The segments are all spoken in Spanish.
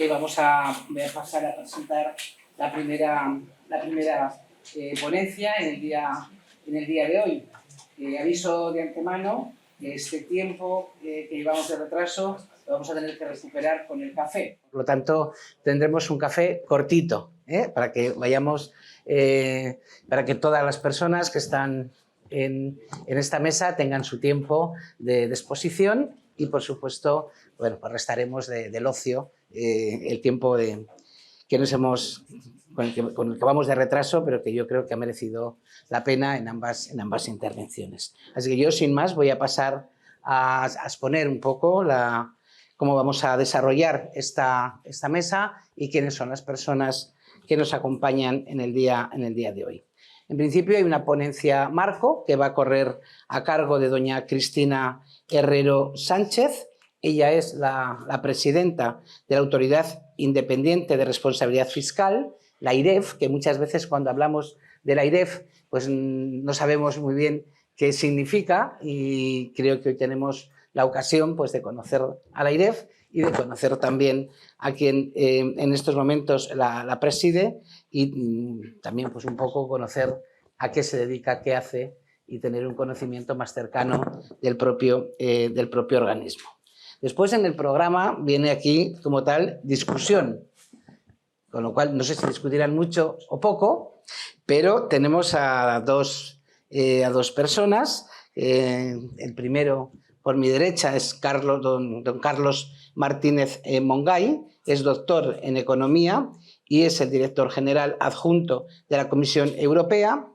que voy a pasar a presentar la primera ponencia en el día de hoy. Aviso de antemano que este tiempo que llevamos de retraso lo vamos a tener que recuperar con el café. Por lo tanto, tendremos un café cortito, para que vayamos, para que todas las personas que están en esta mesa tengan su tiempo de exposición y, por supuesto, bueno, pues restaremos del ocio el tiempo con el que vamos de retraso, pero que yo creo que ha merecido la pena en ambas intervenciones. Así que yo, sin más, voy a pasar a exponer un poco cómo vamos a desarrollar esta mesa y quiénes son las personas que nos acompañan en el día de hoy. En principio hay una ponencia marco que va a correr a cargo de doña Cristina Herrero Sánchez. Ella es la presidenta de la Autoridad Independiente de Responsabilidad Fiscal, la AIREF, que muchas veces cuando hablamos de la AIREF pues no sabemos muy bien qué significa, y creo que hoy tenemos la ocasión pues de conocer a la AIREF y de conocer también a quien en estos momentos la preside, y también pues un poco conocer a qué se dedica, qué hace, y tener un conocimiento más cercano del propio organismo. Después, en el programa viene aquí como tal discusión, con lo cual no sé si discutirán mucho o poco, pero tenemos a dos personas. El primero, por mi derecha, es don Carlos Martínez Mongay, es doctor en Economía y es el director general adjunto de la Comisión Europea.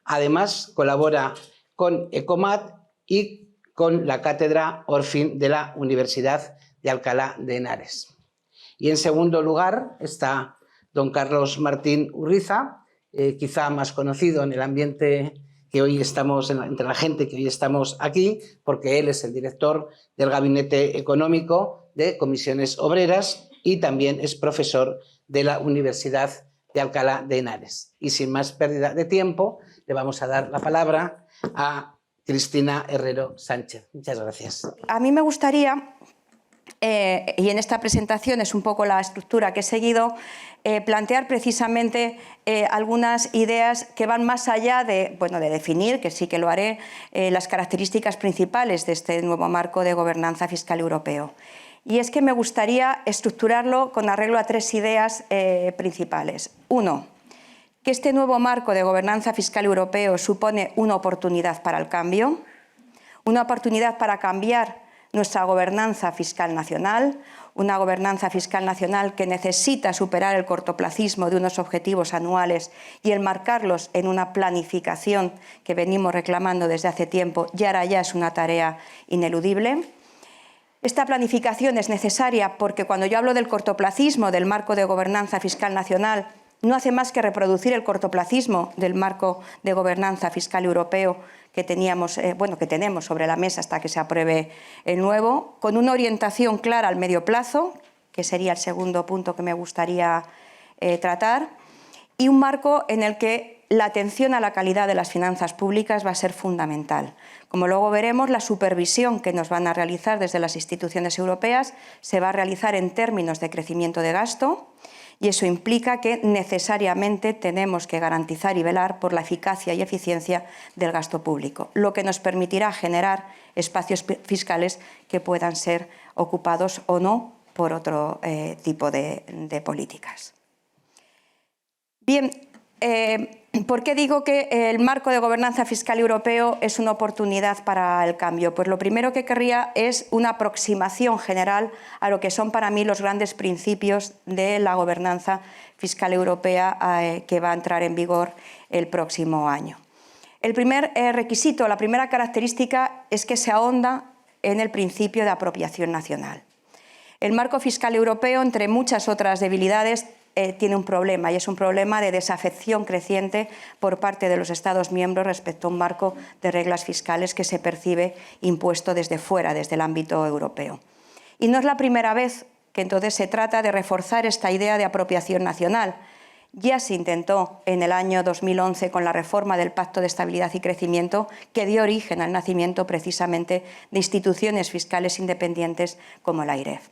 Además, colabora con ECOMAT y con la Cátedra Orfin de la Universidad de Alcalá de Henares. Y en segundo lugar está don Carlos Martín Urriza, quizá más conocido en el ambiente que hoy estamos, entre la gente que hoy estamos aquí, porque él es el director del Gabinete Económico de Comisiones Obreras y también es profesor de la Universidad de Alcalá de Henares. Y sin más pérdida de tiempo, le vamos a dar la palabra a Cristina Herrero Sánchez. Muchas gracias. A mí me gustaría, y en esta presentación es un poco la estructura que he seguido, plantear precisamente algunas ideas que van más allá de definir, que sí que lo haré, las características principales de este nuevo marco de gobernanza fiscal europeo. Y es que me gustaría estructurarlo con arreglo a tres ideas principales. Uno, que este nuevo marco de gobernanza fiscal europeo supone una oportunidad para el cambio, una oportunidad para cambiar nuestra gobernanza fiscal nacional, una gobernanza fiscal nacional que necesita superar el cortoplacismo de unos objetivos anuales y enmarcarlos en una planificación que venimos reclamando desde hace tiempo y ahora ya es una tarea ineludible. Esta planificación es necesaria porque cuando yo hablo del cortoplacismo del marco de gobernanza fiscal nacional, no hace más que reproducir el cortoplacismo del marco de gobernanza fiscal europeo que tenemos sobre la mesa hasta que se apruebe el nuevo, con una orientación clara al medio plazo, que sería el segundo punto que me gustaría tratar, y un marco en el que la atención a la calidad de las finanzas públicas va a ser fundamental. Como luego veremos, la supervisión que nos van a realizar desde las instituciones europeas se va a realizar en términos de crecimiento de gasto, y eso implica que necesariamente tenemos que garantizar y velar por la eficacia y eficiencia del gasto público, lo que nos permitirá generar espacios fiscales que puedan ser ocupados o no por otro tipo de políticas. Bien, ¿por qué digo que el marco de gobernanza fiscal europeo es una oportunidad para el cambio? Pues lo primero que querría es una aproximación general a lo que son para mí los grandes principios de la gobernanza fiscal europea que va a entrar en vigor el próximo año. El primer requisito, la primera característica es que se ahonda en el principio de apropiación nacional. El marco fiscal europeo, entre muchas otras debilidades, tiene un problema, y es un problema de desafección creciente por parte de los Estados miembros respecto a un marco de reglas fiscales que se percibe impuesto desde fuera, desde el ámbito europeo. Y no es la primera vez que entonces se trata de reforzar esta idea de apropiación nacional. Ya se intentó en el año 2011 con la reforma del Pacto de Estabilidad y Crecimiento, que dio origen al nacimiento precisamente de instituciones fiscales independientes como la AIREF.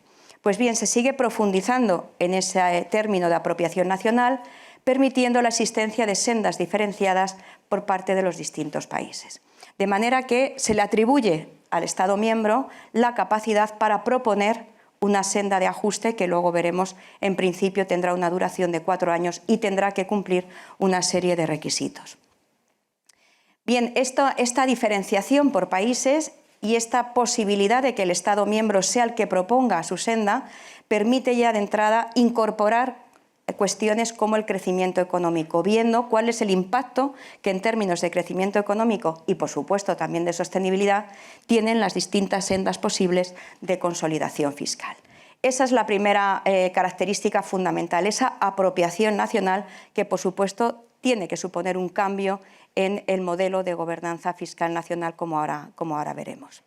Pues bien, se sigue profundizando en ese término de apropiación nacional, permitiendo la existencia de sendas diferenciadas por parte de los distintos países. De manera que se le atribuye al Estado miembro la capacidad para proponer una senda de ajuste que luego veremos, en principio tendrá una duración de 4 años y tendrá que cumplir una serie de requisitos. Bien, esta diferenciación por países y esta posibilidad de que el Estado miembro sea el que proponga su senda permite ya de entrada incorporar cuestiones como el crecimiento económico, viendo cuál es el impacto que en términos de crecimiento económico y, por supuesto, también de sostenibilidad, tienen las distintas sendas posibles de consolidación fiscal. Esa es la primera característica fundamental, esa apropiación nacional que, por supuesto, tiene que suponer un cambio en el modelo de gobernanza fiscal nacional, como ahora veremos.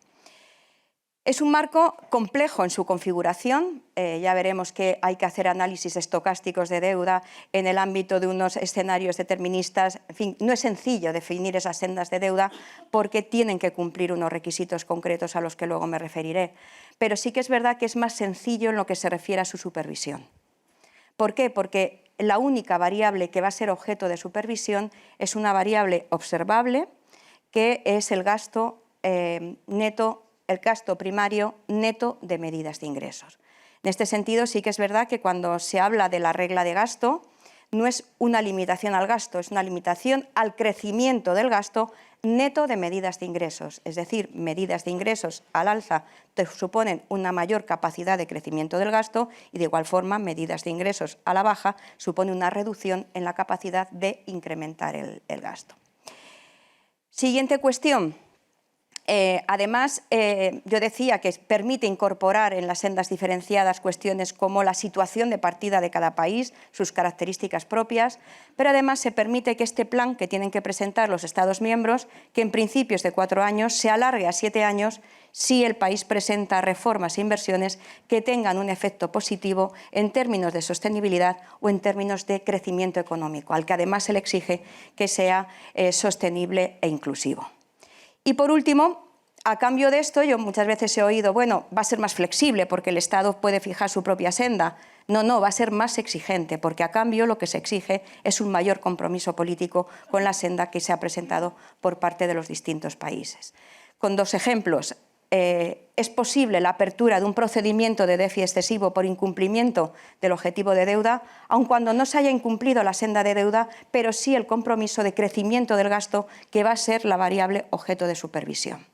Es un marco complejo en su configuración, ya veremos que hay que hacer análisis estocásticos de deuda en el ámbito de unos escenarios deterministas. En fin, no es sencillo definir esas sendas de deuda porque tienen que cumplir unos requisitos concretos a los que luego me referiré, pero sí que es verdad que es más sencillo en lo que se refiere a su supervisión. ¿Por qué? Porque la única variable que va a ser objeto de supervisión es una variable observable, que es el gasto neto, el gasto primario neto de medidas de ingresos. En este sentido, sí que es verdad que cuando se habla de la regla de gasto, no es una limitación al gasto, es una limitación al crecimiento del gasto neto de medidas de ingresos. Es decir, medidas de ingresos al alza te suponen una mayor capacidad de crecimiento del gasto y, de igual forma, medidas de ingresos a la baja supone una reducción en la capacidad de incrementar el gasto. Siguiente cuestión. Además, yo decía que permite incorporar en las sendas diferenciadas cuestiones como la situación de partida de cada país, sus características propias, pero además se permite que este plan que tienen que presentar los Estados miembros, que en principio es de 4 años, se alargue a 7 años si el país presenta reformas e inversiones que tengan un efecto positivo en términos de sostenibilidad o en términos de crecimiento económico, al que además se le exige que sea sostenible e inclusivo. Y por último, a cambio de esto, yo muchas veces he oído, bueno, va a ser más flexible porque el Estado puede fijar su propia senda. No, va a ser más exigente porque a cambio lo que se exige es un mayor compromiso político con la senda que se ha presentado por parte de los distintos países. Con 2 ejemplos. Es posible la apertura de un procedimiento de déficit excesivo por incumplimiento del objetivo de deuda, aun cuando no se haya incumplido la senda de deuda, pero sí el compromiso de crecimiento del gasto, que va a ser la variable objeto de supervisión.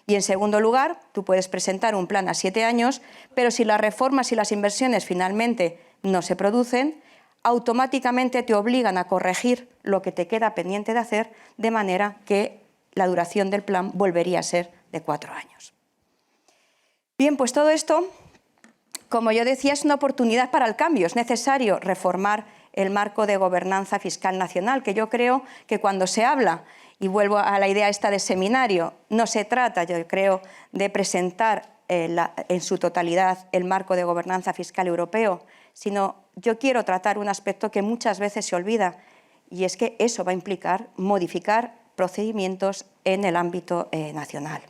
Y en segundo lugar, tú puedes presentar un plan a 7 años, pero si las reformas y las inversiones finalmente no se producen, automáticamente te obligan a corregir lo que te queda pendiente de hacer, de manera que la duración del plan volvería a ser de 4 años. Bien, pues todo esto, como yo decía, es una oportunidad para el cambio. Es necesario reformar el marco de gobernanza fiscal nacional, que yo creo que cuando se habla, y vuelvo a la idea esta de seminario, no se trata, yo creo, de presentar en su totalidad el marco de gobernanza fiscal europeo, sino yo quiero tratar un aspecto que muchas veces se olvida, y es que eso va a implicar modificar procedimientos en el ámbito nacional.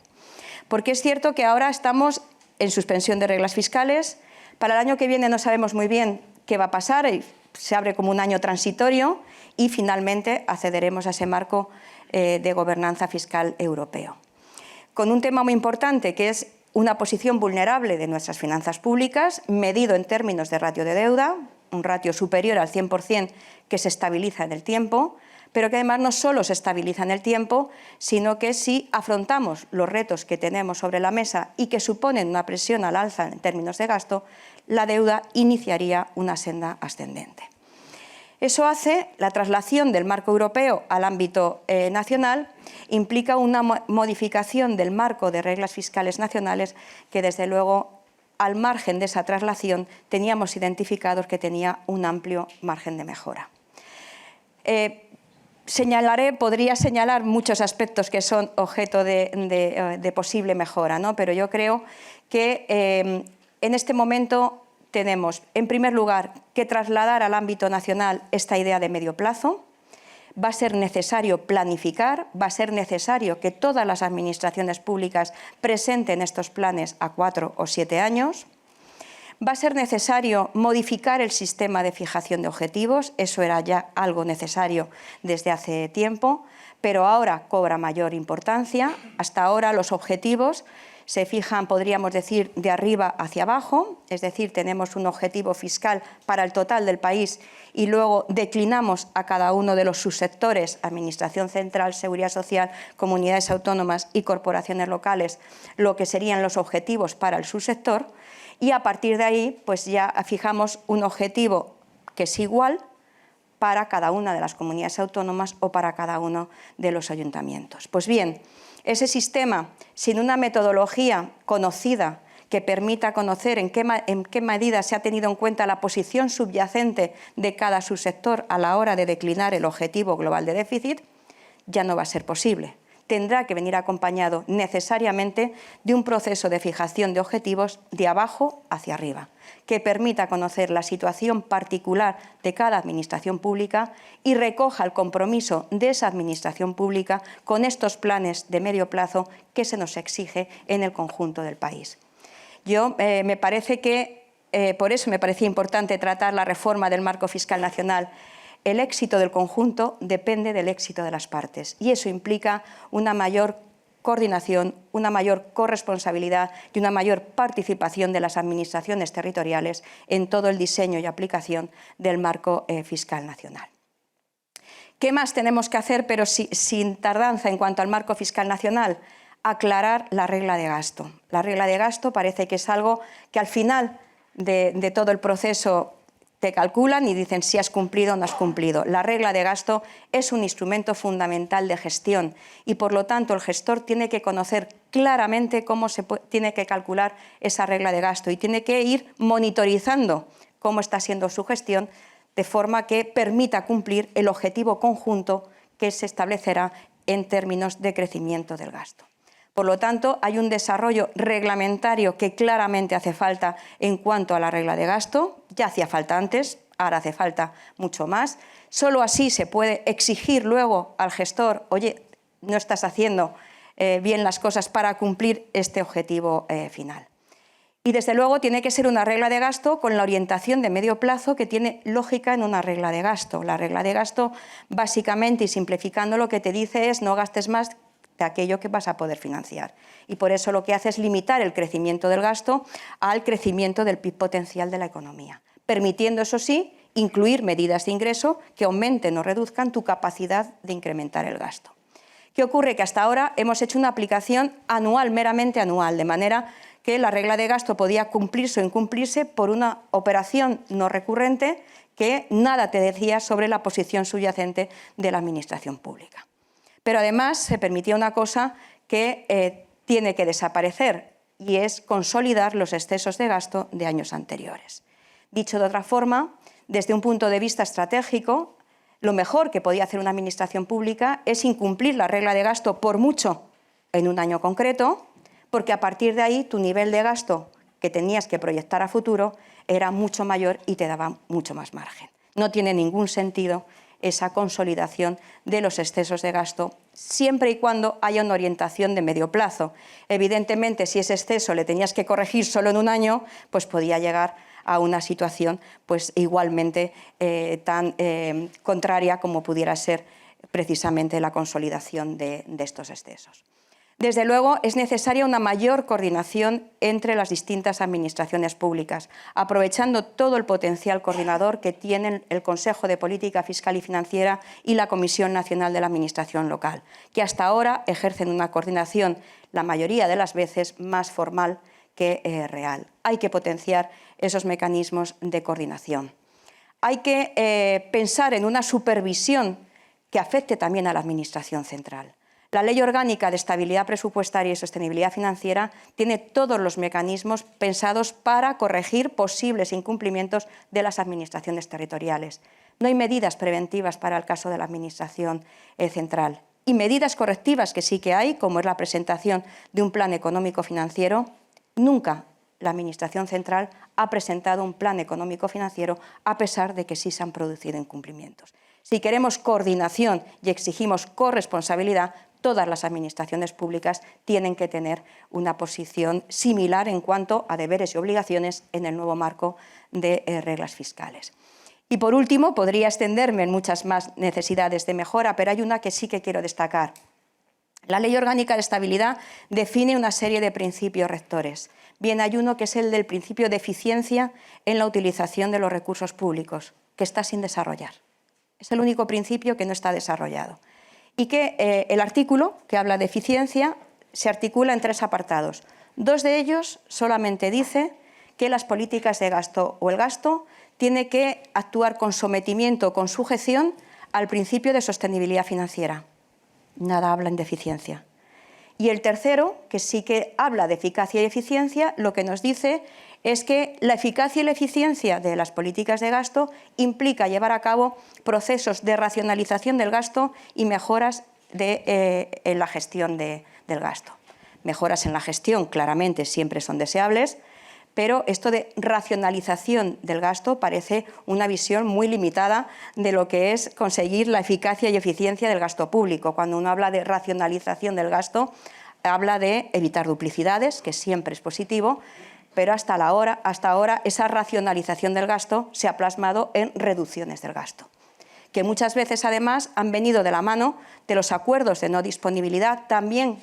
Porque es cierto que ahora estamos en suspensión de reglas fiscales. Para el año que viene no sabemos muy bien qué va a pasar, se abre como un año transitorio y finalmente accederemos a ese marco de gobernanza fiscal europeo. Con un tema muy importante, que es una posición vulnerable de nuestras finanzas públicas, medido en términos de ratio de deuda, un ratio superior al 100% que se estabiliza en el tiempo, pero que además no solo se estabiliza en el tiempo, sino que si afrontamos los retos que tenemos sobre la mesa y que suponen una presión al alza en términos de gasto, la deuda iniciaría una senda ascendente. Eso hace la traslación del marco europeo al ámbito nacional, implica una modificación del marco de reglas fiscales nacionales que, desde luego, al margen de esa traslación, teníamos identificados que tenía un amplio margen de mejora. Podría señalar muchos aspectos que son objeto de posible mejora, ¿no? Pero yo creo que en este momento tenemos, en primer lugar, que trasladar al ámbito nacional esta idea de medio plazo. Va a ser necesario planificar, va a ser necesario que todas las administraciones públicas presenten estos planes a 4 o 7 años. Va a ser necesario modificar el sistema de fijación de objetivos, eso era ya algo necesario desde hace tiempo, pero ahora cobra mayor importancia. Hasta ahora los objetivos se fijan, podríamos decir, de arriba hacia abajo, es decir, tenemos un objetivo fiscal para el total del país y luego declinamos a cada uno de los subsectores, Administración Central, Seguridad Social, comunidades autónomas y corporaciones locales, lo que serían los objetivos para el subsector, y a partir de ahí pues ya fijamos un objetivo que es igual para cada una de las comunidades autónomas o para cada uno de los ayuntamientos. Pues bien, ese sistema, sin una metodología conocida que permita conocer en qué medida se ha tenido en cuenta la posición subyacente de cada subsector a la hora de declinar el objetivo global de déficit, ya no va a ser posible. Tendrá que venir acompañado necesariamente de un proceso de fijación de objetivos de abajo hacia arriba, que permita conocer la situación particular de cada administración pública y recoja el compromiso de esa administración pública con estos planes de medio plazo que se nos exige en el conjunto del país. Me parece que, por eso me parecía importante tratar la reforma del marco fiscal nacional. El éxito del conjunto depende del éxito de las partes y eso implica una mayor coordinación, una mayor corresponsabilidad y una mayor participación de las administraciones territoriales en todo el diseño y aplicación del marco fiscal nacional. ¿Qué más tenemos que hacer, pero sin tardanza en cuanto al marco fiscal nacional? Aclarar la regla de gasto. La regla de gasto parece que es algo que al final de todo el proceso te calculan y dicen si has cumplido o no has cumplido. La regla de gasto es un instrumento fundamental de gestión y, por lo tanto, el gestor tiene que conocer claramente cómo se tiene que calcular esa regla de gasto y tiene que ir monitorizando cómo está siendo su gestión de forma que permita cumplir el objetivo conjunto que se establecerá en términos de crecimiento del gasto. Por lo tanto, hay un desarrollo reglamentario que claramente hace falta en cuanto a la regla de gasto. Ya hacía falta antes, ahora hace falta mucho más. Solo así se puede exigir luego al gestor, oye, no estás haciendo bien las cosas para cumplir este objetivo final. Y desde luego tiene que ser una regla de gasto con la orientación de medio plazo que tiene lógica en una regla de gasto. La regla de gasto, básicamente y simplificando, lo que te dice es no gastes más de aquello que vas a poder financiar. Y por eso lo que hace es limitar el crecimiento del gasto al crecimiento del PIB potencial de la economía, permitiendo, eso sí, incluir medidas de ingreso que aumenten o reduzcan tu capacidad de incrementar el gasto. ¿Qué ocurre? Que hasta ahora hemos hecho una aplicación anual, meramente anual, de manera que la regla de gasto podía cumplirse o incumplirse por una operación no recurrente que nada te decía sobre la posición subyacente de la administración pública. Pero además se permitía una cosa que tiene que desaparecer y es consolidar los excesos de gasto de años anteriores. Dicho de otra forma, desde un punto de vista estratégico, lo mejor que podía hacer una administración pública es incumplir la regla de gasto por mucho en un año concreto, porque a partir de ahí tu nivel de gasto que tenías que proyectar a futuro era mucho mayor y te daba mucho más margen. No tiene ningún sentido esa consolidación de los excesos de gasto, siempre y cuando haya una orientación de medio plazo. Evidentemente, si ese exceso le tenías que corregir solo en un año, pues podía llegar a una situación pues, igualmente tan contraria como pudiera ser precisamente la consolidación de estos excesos. Desde luego, es necesaria una mayor coordinación entre las distintas administraciones públicas, aprovechando todo el potencial coordinador que tienen el Consejo de Política Fiscal y Financiera y la Comisión Nacional de la Administración Local, que hasta ahora ejercen una coordinación, la mayoría de las veces, más formal que real. Hay que potenciar esos mecanismos de coordinación. Hay que pensar en una supervisión que afecte también a la Administración Central. La Ley Orgánica de Estabilidad Presupuestaria y Sostenibilidad Financiera tiene todos los mecanismos pensados para corregir posibles incumplimientos de las administraciones territoriales. No hay medidas preventivas para el caso de la Administración Central. Y medidas correctivas que sí que hay, como es la presentación de un plan económico-financiero. Nunca la Administración Central ha presentado un plan económico-financiero a pesar de que sí se han producido incumplimientos. Si queremos coordinación y exigimos corresponsabilidad, todas las administraciones públicas tienen que tener una posición similar en cuanto a deberes y obligaciones en el nuevo marco de reglas fiscales. Y por último, podría extenderme en muchas más necesidades de mejora, pero hay una que sí que quiero destacar. La Ley Orgánica de Estabilidad define una serie de principios rectores. Bien, hay uno que es el del principio de eficiencia en la utilización de los recursos públicos, que está sin desarrollar. Es el único principio que no está desarrollado. Y que el artículo que habla de eficiencia se articula en 3 apartados. 2 de ellos solamente dice que las políticas de gasto o el gasto tiene que actuar con sometimiento, con sujeción al principio de sostenibilidad financiera. Nada hablan de eficiencia. Y el tercero, que sí que habla de eficacia y eficiencia, lo que nos dice es que la eficacia y la eficiencia de las políticas de gasto implica llevar a cabo procesos de racionalización del gasto y mejoras en la gestión del gasto. Mejoras en la gestión, claramente, siempre son deseables, pero esto de racionalización del gasto parece una visión muy limitada de lo que es conseguir la eficacia y eficiencia del gasto público. Cuando uno habla de racionalización del gasto, habla de evitar duplicidades, que siempre es positivo, pero hasta ahora esa racionalización del gasto se ha plasmado en reducciones del gasto, que muchas veces además han venido de la mano de los acuerdos de no disponibilidad, también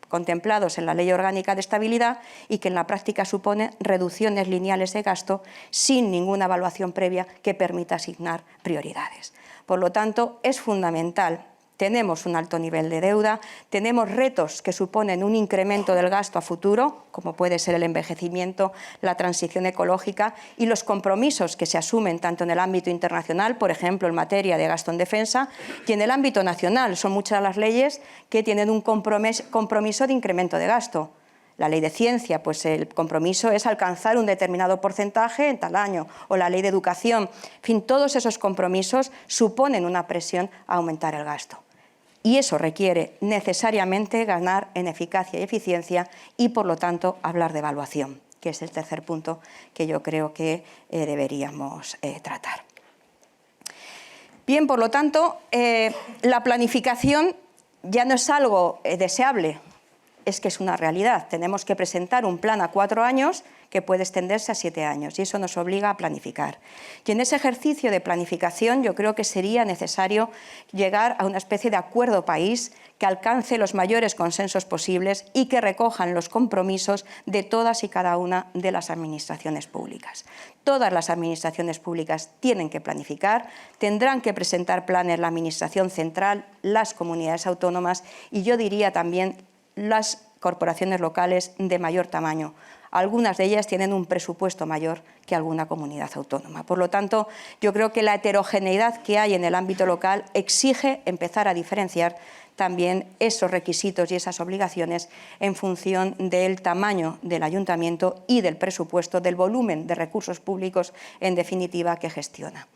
contemplados en la Ley Orgánica de Estabilidad, y que en la práctica supone reducciones lineales de gasto sin ninguna evaluación previa que permita asignar prioridades. Por lo tanto, es fundamental. Tenemos un alto nivel de deuda, tenemos retos que suponen un incremento del gasto a futuro, como puede ser el envejecimiento, la transición ecológica y los compromisos que se asumen tanto en el ámbito internacional, por ejemplo, en materia de gasto en defensa, y en el ámbito nacional. Son muchas las leyes que tienen un compromiso de incremento de gasto. La ley de ciencia, pues el compromiso es alcanzar un determinado porcentaje en tal año, o la ley de educación. En fin, todos esos compromisos suponen una presión a aumentar el gasto. Y eso requiere necesariamente ganar en eficacia y eficiencia y, por lo tanto, hablar de evaluación, que es el tercer punto que yo creo que deberíamos tratar. Bien, por lo tanto, la planificación ya no es algo deseable, es que es una realidad. Tenemos que presentar un plan a 4 años que puede extenderse a 7 años y eso nos obliga a planificar. Y en ese ejercicio de planificación yo creo que sería necesario llegar a una especie de acuerdo país que alcance los mayores consensos posibles y que recojan los compromisos de todas y cada una de las administraciones públicas. Todas las administraciones públicas tienen que planificar, tendrán que presentar planes la administración central, las comunidades autónomas y yo diría también las corporaciones locales de mayor tamaño. Algunas de ellas tienen un presupuesto mayor que alguna comunidad autónoma. Por lo tanto, yo creo que la heterogeneidad que hay en el ámbito local exige empezar a diferenciar también esos requisitos y esas obligaciones en función del tamaño del ayuntamiento y del presupuesto, del volumen de recursos públicos, en definitiva, que gestiona.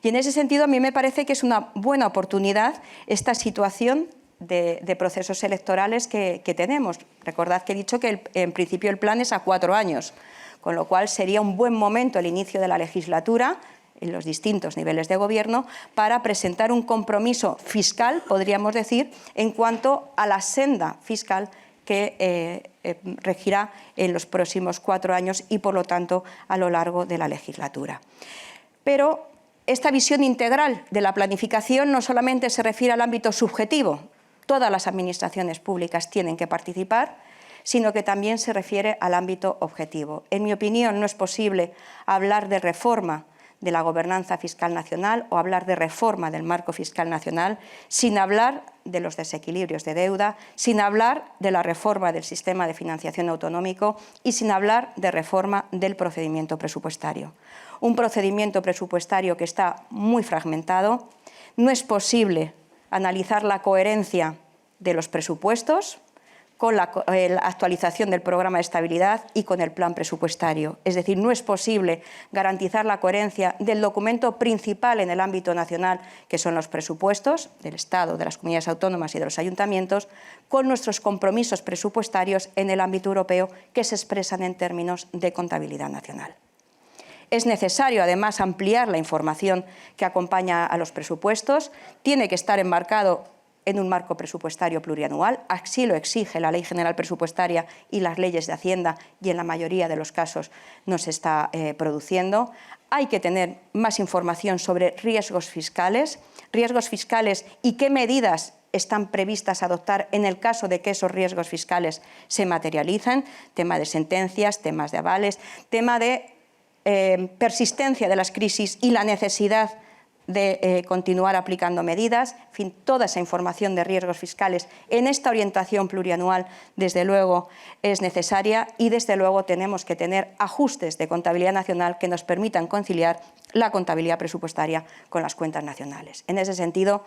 Y en ese sentido, a mí me parece que es una buena oportunidad esta situación de procesos electorales que tenemos. Recordad que he dicho que en principio el plan es a 4 años, con lo cual sería un buen momento el inicio de la legislatura en los distintos niveles de gobierno para presentar un compromiso fiscal, podríamos decir, en cuanto a la senda fiscal que regirá en los próximos 4 años y, por lo tanto, a lo largo de la legislatura. Pero esta visión integral de la planificación no solamente se refiere al ámbito subjetivo, todas las administraciones públicas tienen que participar, sino que también se refiere al ámbito objetivo. En mi opinión, no es posible hablar de reforma de la gobernanza fiscal nacional o hablar de reforma del marco fiscal nacional sin hablar de los desequilibrios de deuda, sin hablar de la reforma del sistema de financiación autonómico y sin hablar de reforma del procedimiento presupuestario. Un procedimiento presupuestario que está muy fragmentado. No es posible analizar la coherencia de los presupuestos con la actualización del programa de estabilidad y con el plan presupuestario. Es decir, no es posible garantizar la coherencia del documento principal en el ámbito nacional, que son los presupuestos del Estado, de las comunidades autónomas y de los ayuntamientos, con nuestros compromisos presupuestarios en el ámbito europeo que se expresan en términos de contabilidad nacional. Es necesario, además, ampliar la información que acompaña a los presupuestos. Tiene que estar enmarcado en un marco presupuestario plurianual, así lo exige la Ley General Presupuestaria y las leyes de Hacienda, y en la mayoría de los casos no se está produciendo. Hay que tener más información sobre riesgos fiscales y qué medidas están previstas adoptar en el caso de que esos riesgos fiscales se materialicen, tema de sentencias, temas de avales, tema de persistencia de las crisis y la necesidad de continuar aplicando medidas, en fin, toda esa información de riesgos fiscales en esta orientación plurianual, desde luego, es necesaria, y desde luego tenemos que tener ajustes de contabilidad nacional que nos permitan conciliar la contabilidad presupuestaria con las cuentas nacionales. En ese sentido,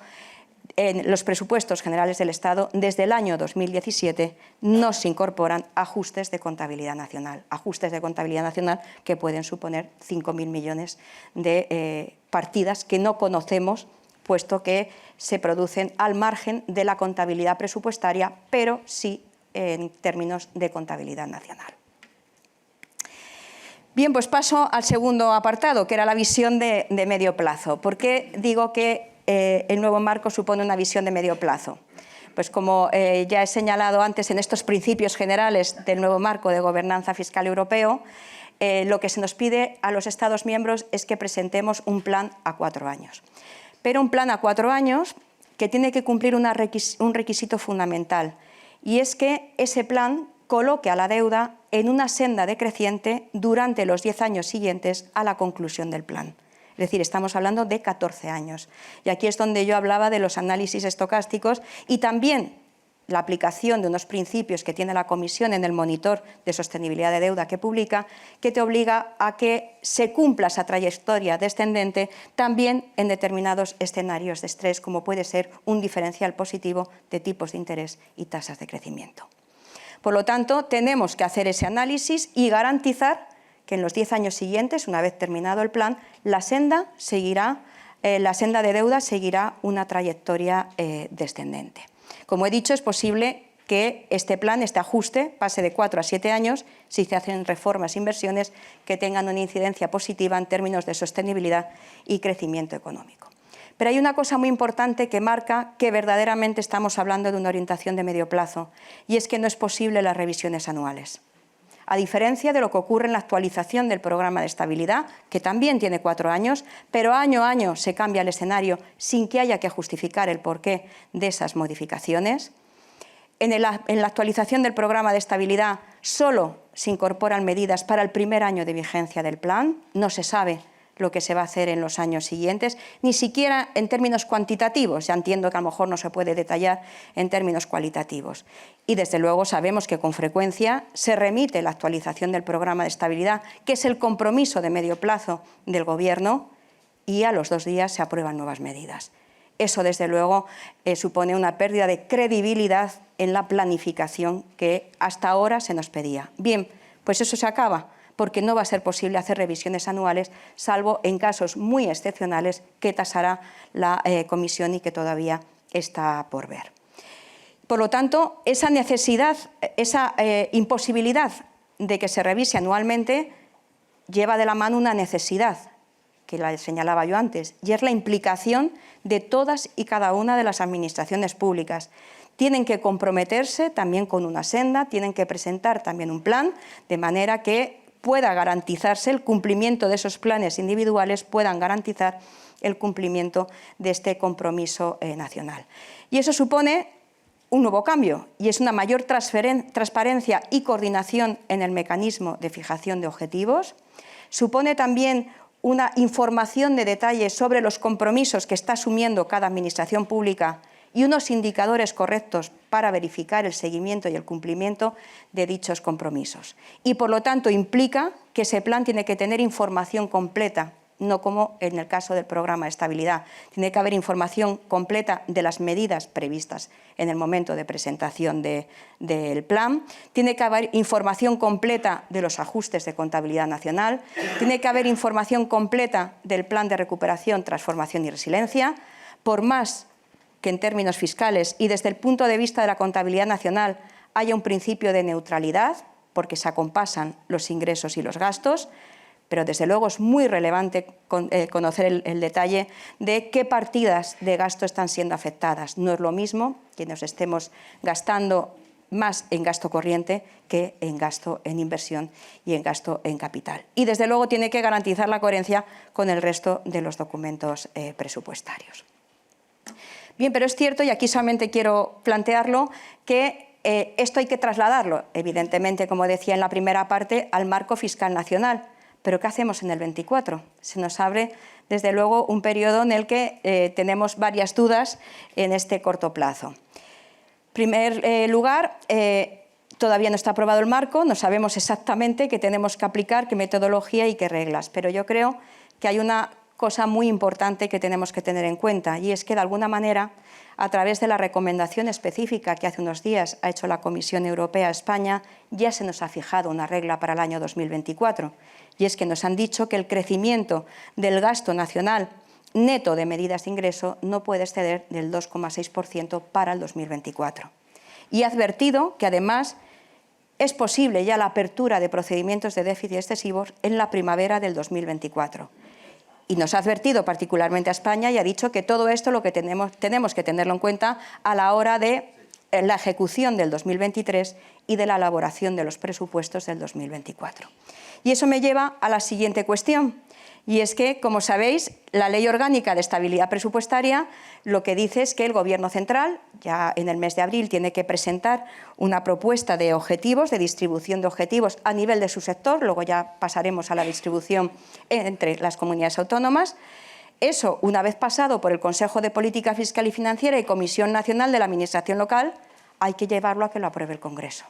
en los presupuestos generales del Estado, desde el año 2017, no se incorporan ajustes de contabilidad nacional que pueden suponer 5.000 millones de partidas que no conocemos, puesto que se producen al margen de la contabilidad presupuestaria, pero sí en términos de contabilidad nacional. Bien, pues paso al segundo apartado, que era la visión de medio plazo. ¿Por qué digo que el nuevo marco supone una visión de medio plazo? Pues como ya he señalado antes, en estos principios generales del nuevo marco de gobernanza fiscal europeo, lo que se nos pide a los Estados miembros es que presentemos un plan a 4 años. Pero un plan a 4 años que tiene que cumplir un requisito fundamental, y es que ese plan coloque a la deuda en una senda decreciente durante los 10 años siguientes a la conclusión del plan. Es decir, estamos hablando de 14 años. Y aquí es donde yo hablaba de los análisis estocásticos y también la aplicación de unos principios que tiene la Comisión en el monitor de sostenibilidad de deuda que publica, que te obliga a que se cumpla esa trayectoria descendente también en determinados escenarios de estrés, como puede ser un diferencial positivo de tipos de interés y tasas de crecimiento. Por lo tanto, tenemos que hacer ese análisis y garantizar que en los 10 años siguientes, una vez terminado el plan, la senda de deuda seguirá una trayectoria descendente. Como he dicho, es posible que este plan, este ajuste, pase de 4 a 7 años si se hacen reformas e inversiones que tengan una incidencia positiva en términos de sostenibilidad y crecimiento económico. Pero hay una cosa muy importante que marca que verdaderamente estamos hablando de una orientación de medio plazo, y es que no es posible las revisiones anuales. A diferencia de lo que ocurre en la actualización del programa de estabilidad, que también tiene 4 años, pero año a año se cambia el escenario sin que haya que justificar el porqué de esas modificaciones. En la actualización del programa de estabilidad solo se incorporan medidas para el primer año de vigencia del plan, no se sabe lo que se va a hacer en los años siguientes, ni siquiera en términos cuantitativos. Ya entiendo que a lo mejor no se puede detallar en términos cualitativos. Y desde luego sabemos que con frecuencia se remite la actualización del programa de estabilidad, que es el compromiso de medio plazo del Gobierno, y a los 2 días se aprueban nuevas medidas. Eso, desde luego, supone una pérdida de credibilidad en la planificación que hasta ahora se nos pedía. Bien, pues eso se acaba, porque no va a ser posible hacer revisiones anuales, salvo en casos muy excepcionales que tasará la Comisión y que todavía está por ver. Por lo tanto, esa necesidad, esa imposibilidad de que se revise anualmente lleva de la mano una necesidad, que la señalaba yo antes, y es la implicación de todas y cada una de las administraciones públicas. Tienen que comprometerse también con una senda, tienen que presentar también un plan, de manera que pueda garantizarse el cumplimiento de esos planes individuales, puedan garantizar el cumplimiento de este compromiso nacional. Y eso supone un nuevo cambio, y es una mayor transparencia y coordinación en el mecanismo de fijación de objetivos. Supone también una información de detalle sobre los compromisos que está asumiendo cada administración pública y unos indicadores correctos para verificar el seguimiento y el cumplimiento de dichos compromisos. Y, por lo tanto, implica que ese plan tiene que tener información completa, no como en el caso del programa de estabilidad. Tiene que haber información completa de las medidas previstas en el momento de presentación del plan. Tiene que haber información completa de los ajustes de contabilidad nacional. Tiene que haber información completa del plan de recuperación, transformación y resiliencia. Por más que en términos fiscales y desde el punto de vista de la contabilidad nacional haya un principio de neutralidad, porque se acompasan los ingresos y los gastos, pero desde luego es muy relevante conocer el detalle de qué partidas de gasto están siendo afectadas. No es lo mismo que nos estemos gastando más en gasto corriente que en gasto en inversión y en gasto en capital. Y desde luego tiene que garantizar la coherencia con el resto de los documentos presupuestarios. Bien, pero es cierto, y aquí solamente quiero plantearlo, que esto hay que trasladarlo, evidentemente, como decía en la primera parte, al marco fiscal nacional. Pero ¿qué hacemos en el 24? Se nos abre, desde luego, un periodo en el que tenemos varias dudas en este corto plazo. En primer lugar, todavía no está aprobado el marco, no sabemos exactamente qué tenemos que aplicar, qué metodología y qué reglas, pero yo creo que hay una cosa muy importante que tenemos que tener en cuenta, y es que, de alguna manera, a través de la recomendación específica que hace unos días ha hecho la Comisión Europea a España, ya se nos ha fijado una regla para el año 2024, y es que nos han dicho que el crecimiento del gasto nacional neto de medidas de ingreso no puede exceder del 2,6% para el 2024. Y ha advertido que, además, es posible ya la apertura de procedimientos de déficit excesivos en la primavera del 2024. Y nos ha advertido particularmente a España y ha dicho que todo esto lo que tenemos que tenerlo en cuenta a la hora de la ejecución del 2023 y de la elaboración de los presupuestos del 2024. Y eso me lleva a la siguiente cuestión, y es que, como sabéis, la Ley Orgánica de Estabilidad Presupuestaria lo que dice es que el Gobierno central, ya en el mes de abril, tiene que presentar una propuesta de objetivos, de distribución de objetivos a nivel de su sector, luego ya pasaremos a la distribución entre las comunidades autónomas. Eso, una vez pasado por el Consejo de Política Fiscal y Financiera y Comisión Nacional de la Administración Local, hay que llevarlo a que lo apruebe el Congreso.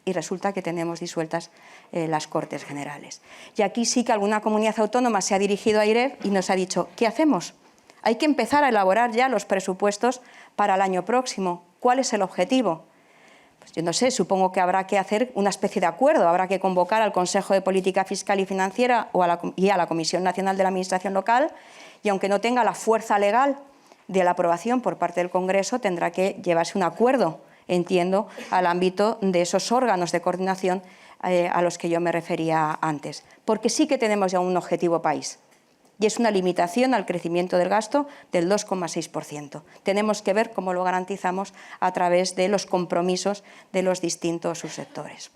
Y resulta que tenemos disueltas las Cortes Generales. Y aquí sí que alguna comunidad autónoma se ha dirigido a IREF y nos ha dicho, ¿qué hacemos? Hay que empezar a elaborar ya los presupuestos para el año próximo. ¿Cuál es el objetivo? Pues yo no sé, supongo que habrá que hacer una especie de acuerdo, habrá que convocar al Consejo de Política Fiscal y Financiera y a la Comisión Nacional de la Administración Local, y aunque no tenga la fuerza legal de la aprobación por parte del Congreso, tendrá que llevarse un acuerdo, entiendo, al ámbito de esos órganos de coordinación a los que yo me refería antes. Porque sí que tenemos ya un objetivo país, y es una limitación al crecimiento del gasto del 2,6%. Tenemos que ver cómo lo garantizamos a través de los compromisos de los distintos subsectores.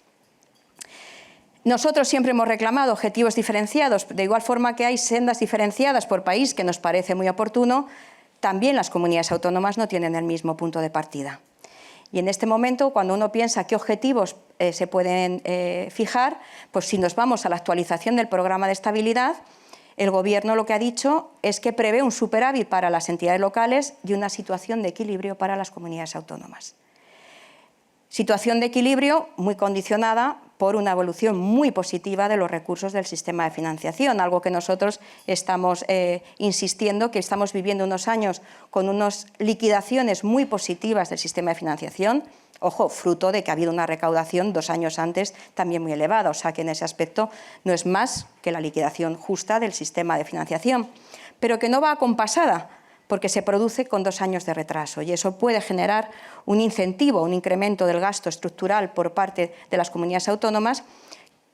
Nosotros siempre hemos reclamado objetivos diferenciados, de igual forma que hay sendas diferenciadas por país, que nos parece muy oportuno, también las comunidades autónomas no tienen el mismo punto de partida. Y en este momento, cuando uno piensa qué objetivos se pueden fijar, pues si nos vamos a la actualización del programa de estabilidad, el Gobierno lo que ha dicho es que prevé un superávit para las entidades locales y una situación de equilibrio para las comunidades autónomas. Situación de equilibrio muy condicionada por una evolución muy positiva de los recursos del sistema de financiación, algo que nosotros estamos insistiendo, que estamos viviendo unos años con unas liquidaciones muy positivas del sistema de financiación, ojo, fruto de que ha habido una recaudación 2 años antes también muy elevada, o sea que en ese aspecto no es más que la liquidación justa del sistema de financiación, pero que no va acompasada, porque se produce con 2 años de retraso, y eso puede generar un incentivo, un incremento del gasto estructural por parte de las comunidades autónomas,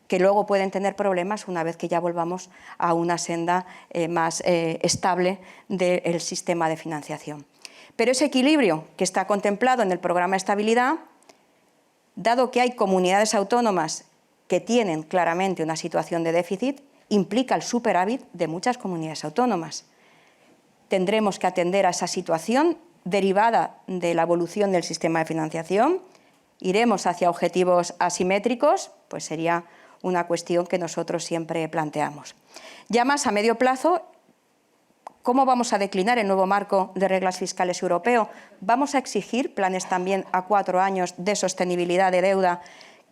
que luego pueden tener problemas una vez que ya volvamos a una senda más estable del sistema de financiación. Pero ese equilibrio que está contemplado en el programa de estabilidad, dado que hay comunidades autónomas que tienen claramente una situación de déficit, implica el superávit de muchas comunidades autónomas. Tendremos que atender a esa situación derivada de la evolución del sistema de financiación. Iremos hacia objetivos asimétricos, pues sería una cuestión que nosotros siempre planteamos. Ya más a medio plazo, ¿cómo vamos a declinar el nuevo marco de reglas fiscales europeo? ¿Vamos a exigir planes también a 4 años de sostenibilidad de deuda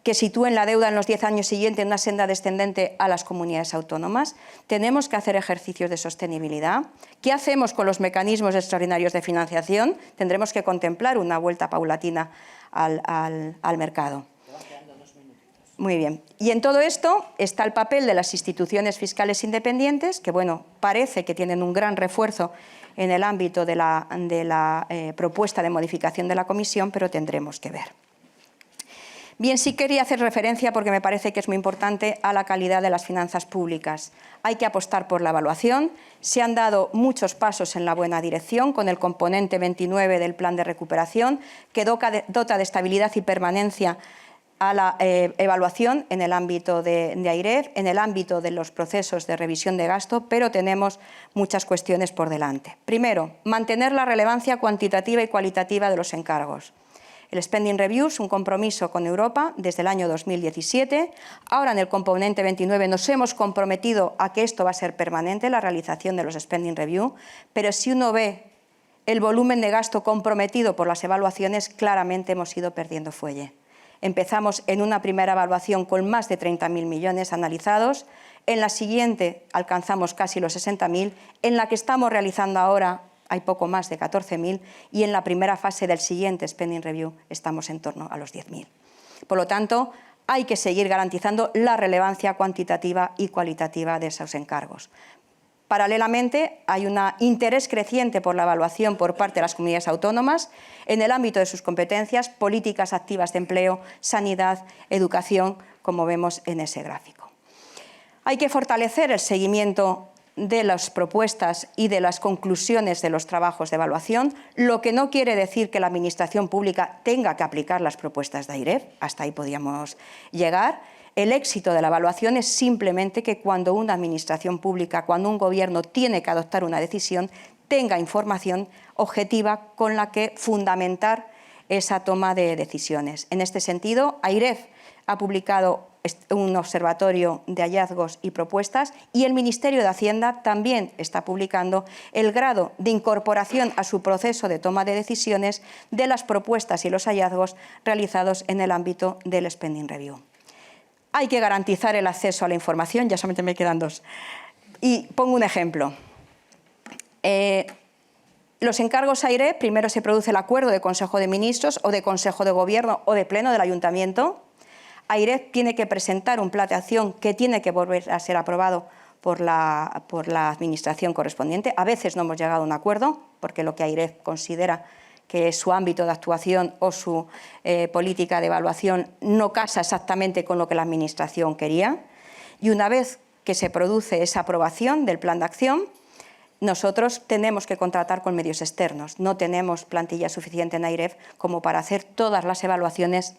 que sitúen la deuda en los 10 años siguientes en una senda descendente a las comunidades autónomas? ¿Tenemos que hacer ejercicios de sostenibilidad? ¿Qué hacemos con los mecanismos extraordinarios de financiación? Tendremos que contemplar una vuelta paulatina al mercado. Muy bien. Y en todo esto está el papel de las instituciones fiscales independientes, que bueno, parece que tienen un gran refuerzo en el ámbito de la propuesta de modificación de la Comisión, pero tendremos que ver. Bien, sí quería hacer referencia, porque me parece que es muy importante, a la calidad de las finanzas públicas. Hay que apostar por la evaluación. Se han dado muchos pasos en la buena dirección con el componente 29 del Plan de Recuperación, que dota de estabilidad y permanencia a la evaluación en el ámbito de AIREF, en el ámbito de los procesos de revisión de gasto, pero tenemos muchas cuestiones por delante. Primero, mantener la relevancia cuantitativa y cualitativa de los encargos. El Spending Review es un compromiso con Europa desde el año 2017. Ahora, en el componente 29, nos hemos comprometido a que esto va a ser permanente, la realización de los Spending Review, pero si uno ve el volumen de gasto comprometido por las evaluaciones, claramente hemos ido perdiendo fuelle. Empezamos en una primera evaluación con más de 30.000 millones analizados, en la siguiente alcanzamos casi los 60.000, en la que estamos realizando ahora hay poco más de 14.000 y en la primera fase del siguiente Spending Review estamos en torno a los 10.000. Por lo tanto, hay que seguir garantizando la relevancia cuantitativa y cualitativa de esos encargos. Paralelamente, hay un interés creciente por la evaluación por parte de las comunidades autónomas en el ámbito de sus competencias, políticas activas de empleo, sanidad, educación, como vemos en ese gráfico. Hay que fortalecer el seguimiento de las propuestas y de las conclusiones de los trabajos de evaluación, lo que no quiere decir que la Administración pública tenga que aplicar las propuestas de AIREF, hasta ahí podríamos llegar. El éxito de la evaluación es simplemente que cuando una Administración pública, cuando un Gobierno tiene que adoptar una decisión, tenga información objetiva con la que fundamentar esa toma de decisiones. En este sentido, AIREF ha publicado un observatorio de hallazgos y propuestas y el Ministerio de Hacienda también está publicando el grado de incorporación a su proceso de toma de decisiones de las propuestas y los hallazgos realizados en el ámbito del Spending Review. Hay que garantizar el acceso a la información, ya solamente me quedan dos. Y pongo un ejemplo. Los encargos AIREF, primero se produce el acuerdo de Consejo de Ministros o de Consejo de Gobierno o de Pleno del Ayuntamiento. AIREF tiene que presentar un plan de acción que tiene que volver a ser aprobado por la Administración correspondiente. A veces no hemos llegado a un acuerdo, porque lo que AIREF considera que es su ámbito de actuación o su política de evaluación no casa exactamente con lo que la Administración quería. Y una vez que se produce esa aprobación del plan de acción, nosotros tenemos que contratar con medios externos. No tenemos plantilla suficiente en AIREF como para hacer todas las evaluaciones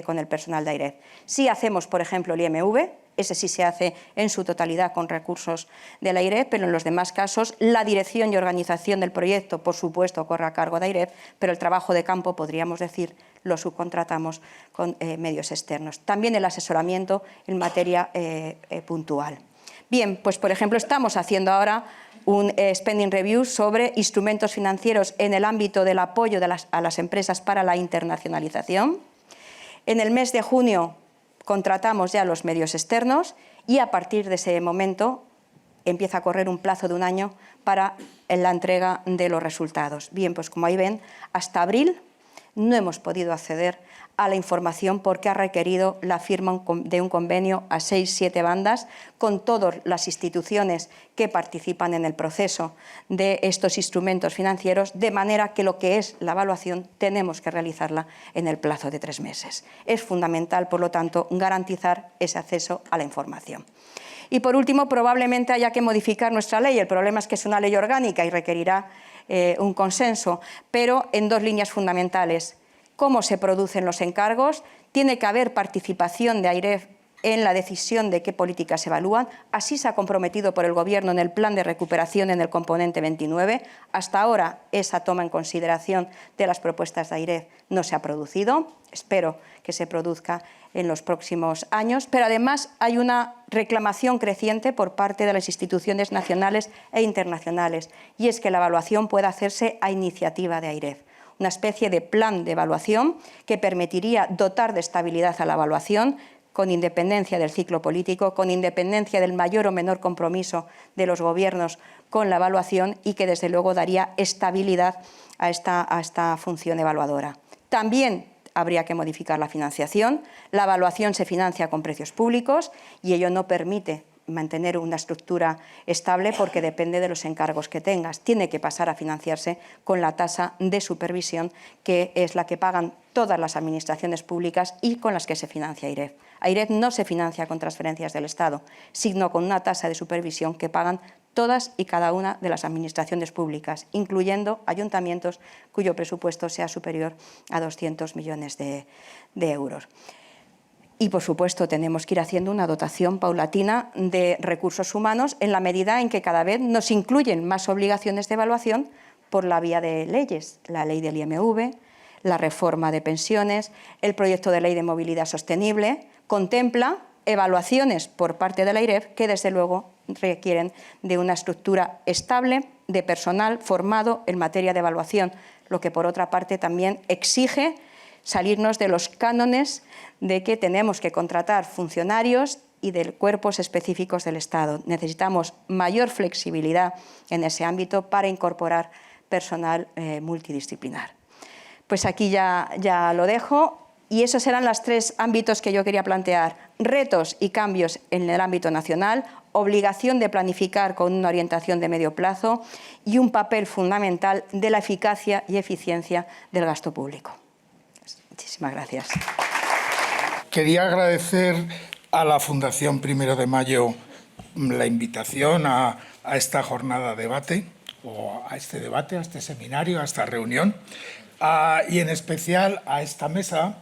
con el personal de AIREF. Sí hacemos, por ejemplo, el IMV, ese sí se hace en su totalidad con recursos de la AIREF, pero en los demás casos la dirección y organización del proyecto, por supuesto, corre a cargo de AIREF, pero el trabajo de campo, podríamos decir, lo subcontratamos con medios externos. También el asesoramiento en materia puntual. Bien, pues por ejemplo estamos haciendo ahora un Spending Review sobre instrumentos financieros en el ámbito del apoyo a las empresas para la internacionalización. En el mes de junio contratamos ya los medios externos y a partir de ese momento empieza a correr un plazo de un año para la entrega de los resultados. Bien, pues como ahí ven, hasta abril no hemos podido acceder a la información porque ha requerido la firma de un convenio a 6-7 bandas con todas las instituciones que participan en el proceso de estos instrumentos financieros, de manera que lo que es la evaluación tenemos que realizarla en el plazo de 3 meses. Es fundamental, por lo tanto, garantizar ese acceso a la información. Y por último, probablemente haya que modificar nuestra ley. El problema es que es una ley orgánica y requerirá un consenso, pero en 2 líneas fundamentales. Cómo se producen los encargos, tiene que haber participación de AIREF en la decisión de qué políticas se evalúan. Así se ha comprometido por el Gobierno en el plan de recuperación en el componente 29. Hasta ahora esa toma en consideración de las propuestas de AIREF no se ha producido. Espero que se produzca en los próximos años, pero además hay una reclamación creciente por parte de las instituciones nacionales e internacionales, y es que la evaluación pueda hacerse a iniciativa de AIREF. Una especie de plan de evaluación que permitiría dotar de estabilidad a la evaluación, con independencia del ciclo político, con independencia del mayor o menor compromiso de los gobiernos con la evaluación, y que desde luego daría estabilidad a esta función evaluadora. También habría que modificar la financiación. La evaluación se financia con precios públicos y ello no permite mantener una estructura estable porque depende de los encargos que tengas. Tiene que pasar a financiarse con la tasa de supervisión, que es la que pagan todas las administraciones públicas y con las que se financia AIREF. AIREF no se financia con transferencias del Estado, sino con una tasa de supervisión que pagan todas y cada una de las administraciones públicas, incluyendo ayuntamientos cuyo presupuesto sea superior a 200 millones de euros. Y, por supuesto, tenemos que ir haciendo una dotación paulatina de recursos humanos en la medida en que cada vez nos incluyen más obligaciones de evaluación por la vía de leyes, la ley del IMV, la reforma de pensiones, el proyecto de ley de movilidad sostenible, contempla evaluaciones por parte de la AIREF que, desde luego, requieren de una estructura estable de personal formado en materia de evaluación, lo que, por otra parte, también exige salirnos de los cánones de que tenemos que contratar funcionarios y de cuerpos específicos del Estado. Necesitamos mayor flexibilidad en ese ámbito para incorporar personal multidisciplinar. Pues aquí ya lo dejo. Y esos eran los tres ámbitos que yo quería plantear: retos y cambios en el ámbito nacional, obligación de planificar con una orientación de medio plazo y un papel fundamental de la eficacia y eficiencia del gasto público. Muchísimas gracias. Quería agradecer a la Fundación 1 de Mayo la invitación a esta jornada de debate, o a este debate, a este seminario, a esta reunión, y en especial a esta mesa,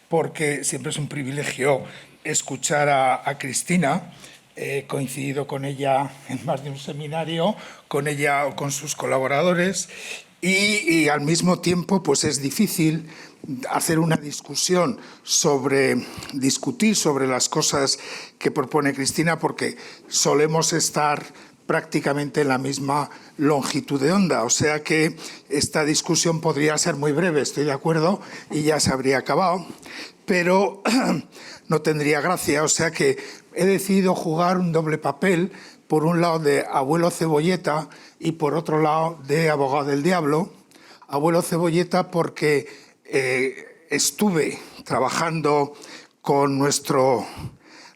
porque siempre es un privilegio escuchar a Cristina. He coincidido con ella en más de un seminario, con ella o con sus colaboradores, y al mismo tiempo pues es difícil hacer una discutir sobre las cosas que propone Cristina, porque solemos estar prácticamente en la misma longitud de onda, o sea que esta discusión podría ser muy breve, estoy de acuerdo, y ya se habría acabado, pero no tendría gracia, o sea que he decidido jugar un doble papel, por un lado de abuelo cebolleta y por otro lado de abogado del diablo. Abuelo cebolleta porque estuve trabajando con nuestro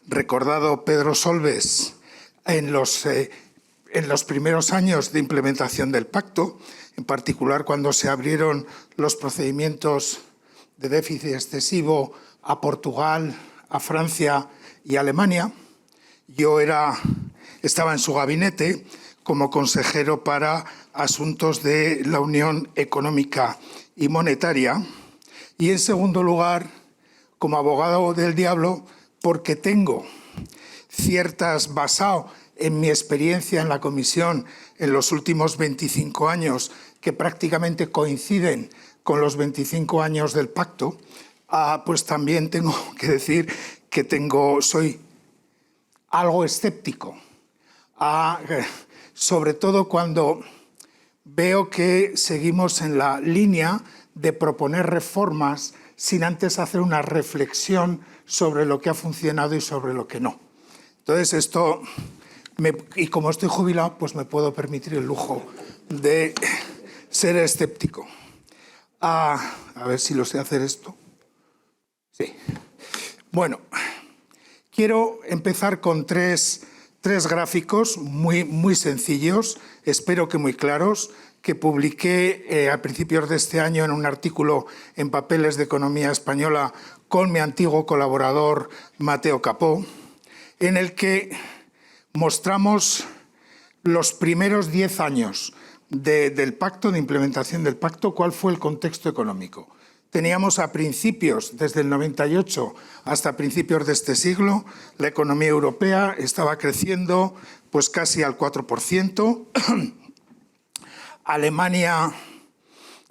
recordado Pedro Solbes en los primeros años de implementación del pacto, en particular cuando se abrieron los procedimientos de déficit excesivo a Portugal, a Francia y a Alemania. Yo estaba en su gabinete como consejero para asuntos de la Unión Económica y Monetaria, y en segundo lugar como abogado del diablo porque tengo basado en mi experiencia en la Comisión en los últimos 25 años, que prácticamente coinciden con los 25 años del pacto, pues también tengo que decir que soy algo escéptico, sobre todo cuando veo que seguimos en la línea de proponer reformas sin antes hacer una reflexión sobre lo que ha funcionado y sobre lo que no. Entonces y como estoy jubilado, pues me puedo permitir el lujo de ser escéptico. A ver si lo sé hacer esto. Sí. Bueno, quiero empezar con tres gráficos muy sencillos, espero que muy claros, que publiqué a principios de este año en un artículo en Papeles de Economía Española con mi antiguo colaborador Mateo Capó, en el que mostramos los primeros 10 años del pacto, de implementación del pacto, cuál fue el contexto económico. Teníamos a principios, desde el 98 hasta principios de este siglo, la economía europea estaba creciendo pues casi al 4%. Alemania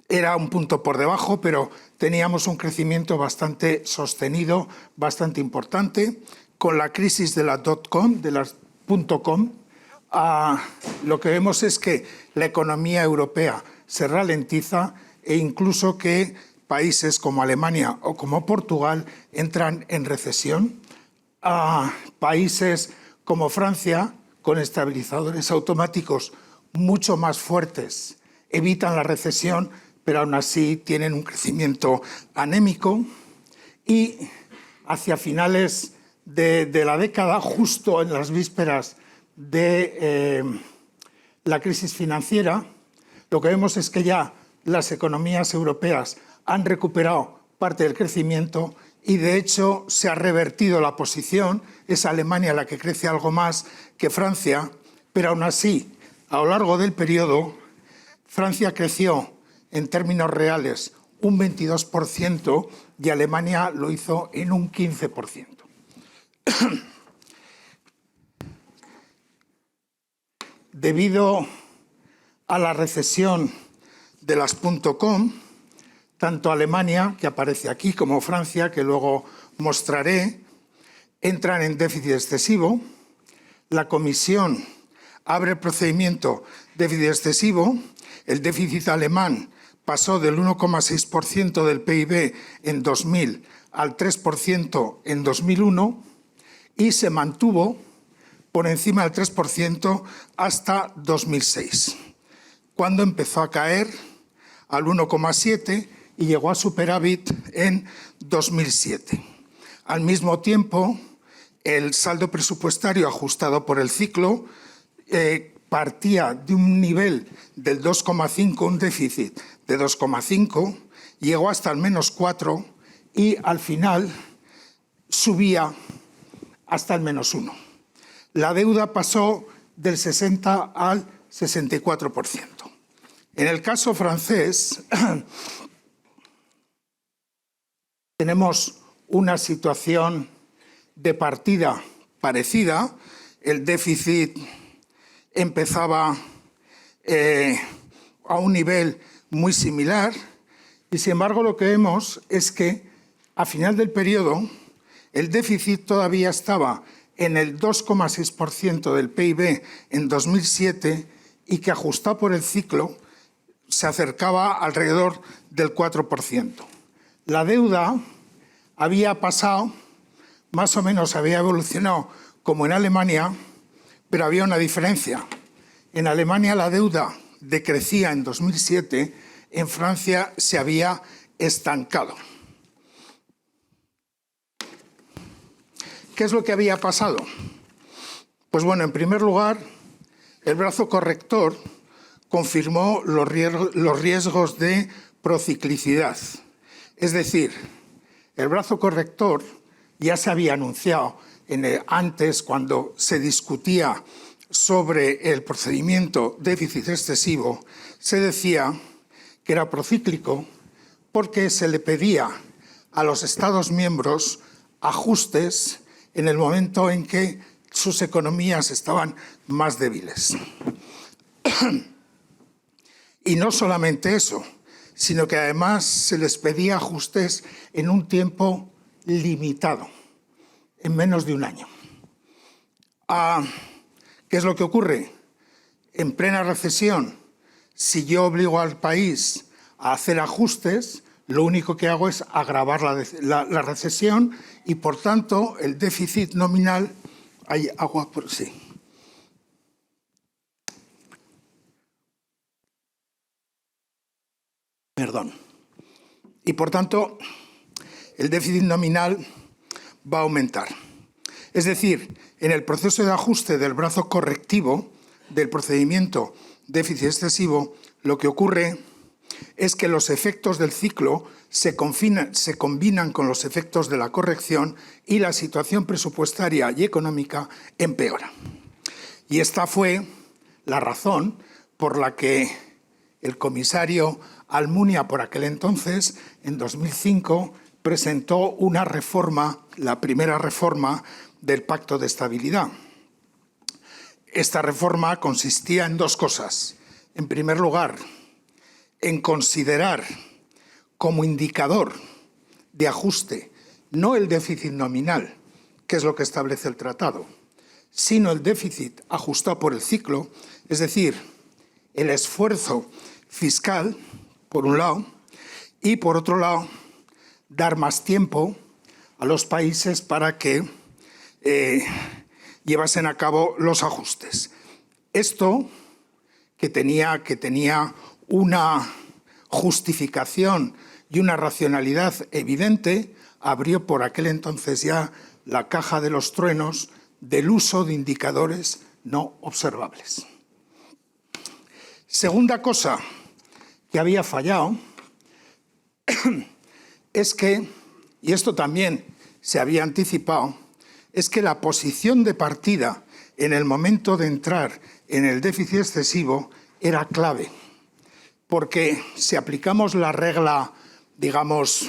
era un punto por debajo, pero teníamos un crecimiento bastante sostenido, bastante importante. Con la crisis de la .com, de las .com, lo que vemos es que la economía europea se ralentiza e incluso que países como Alemania o como Portugal entran en recesión. Países como Francia, con estabilizadores automáticos mucho más fuertes, evitan la recesión, pero aún así tienen un crecimiento anémico. Y hacia finales de la década, justo en las vísperas de la crisis financiera, lo que vemos es que ya las economías europeas han recuperado parte del crecimiento y, de hecho, se ha revertido la posición. Es Alemania la que crece algo más que Francia, pero aún así, a lo largo del periodo, Francia creció en términos reales un 22% y Alemania lo hizo en un 15%. Debido a la recesión de las .com, tanto Alemania, que aparece aquí, como Francia, que luego mostraré, entran en déficit excesivo. La Comisión abre el procedimiento déficit excesivo. El déficit alemán pasó del 1,6% del PIB en 2000 al 3% en 2001 y se mantuvo por encima del 3% hasta 2006, cuando empezó a caer al 1,7% y llegó a superávit en 2007. Al mismo tiempo, el saldo presupuestario ajustado por el ciclo partía de un nivel del 2,5, un déficit de 2,5, llegó hasta el -4 y al final subía hasta el -1. La deuda pasó del 60 al 64%. En el caso francés, tenemos una situación de partida parecida. El déficit empezaba a un nivel muy similar y, sin embargo, lo que vemos es que a final del periodo el déficit todavía estaba en el 2,6% del PIB en 2007 y que, ajustado por el ciclo, se acercaba alrededor del 4%. La deuda había pasado, más o menos había evolucionado como en Alemania, pero había una diferencia. En Alemania la deuda decrecía en 2007, en Francia se había estancado. ¿Qué es lo que había pasado? Pues bueno, en primer lugar, el brazo corrector confirmó los riesgos de prociclicidad. Es decir, el brazo corrector ya se había anunciado antes, cuando se discutía sobre el procedimiento déficit excesivo, se decía que era procíclico porque se le pedía a los Estados miembros ajustes en el momento en que sus economías estaban más débiles. Y no solamente eso, sino que además se les pedía ajustes en un tiempo limitado, en menos de un año. ¿Qué es lo que ocurre? En plena recesión, si yo obligo al país a hacer ajustes, lo único que hago es agravar la recesión y, por tanto, el déficit nominal... Hay agua por sí. Perdón. Y, por tanto, el déficit nominal va a aumentar. Es decir, en el proceso de ajuste del brazo correctivo del procedimiento déficit excesivo, lo que ocurre es que los efectos del ciclo se combinan con los efectos de la corrección y la situación presupuestaria y económica empeora. Y esta fue la razón por la que el comisario Almunia, por aquel entonces, en 2005, presentó una reforma, la primera reforma del Pacto de Estabilidad. Esta reforma consistía en dos cosas. En primer lugar, en considerar como indicador de ajuste no el déficit nominal, que es lo que establece el tratado, sino el déficit ajustado por el ciclo, es decir, el esfuerzo fiscal, por un lado, y por otro lado, dar más tiempo a los países para que llevasen a cabo los ajustes. Esto, que tenía una justificación y una racionalidad evidente, abrió por aquel entonces ya la caja de los truenos del uso de indicadores no observables. Segunda cosa que había fallado es que, y esto también se había anticipado, es que la posición de partida en el momento de entrar en el déficit excesivo era clave, porque si aplicamos la regla, digamos,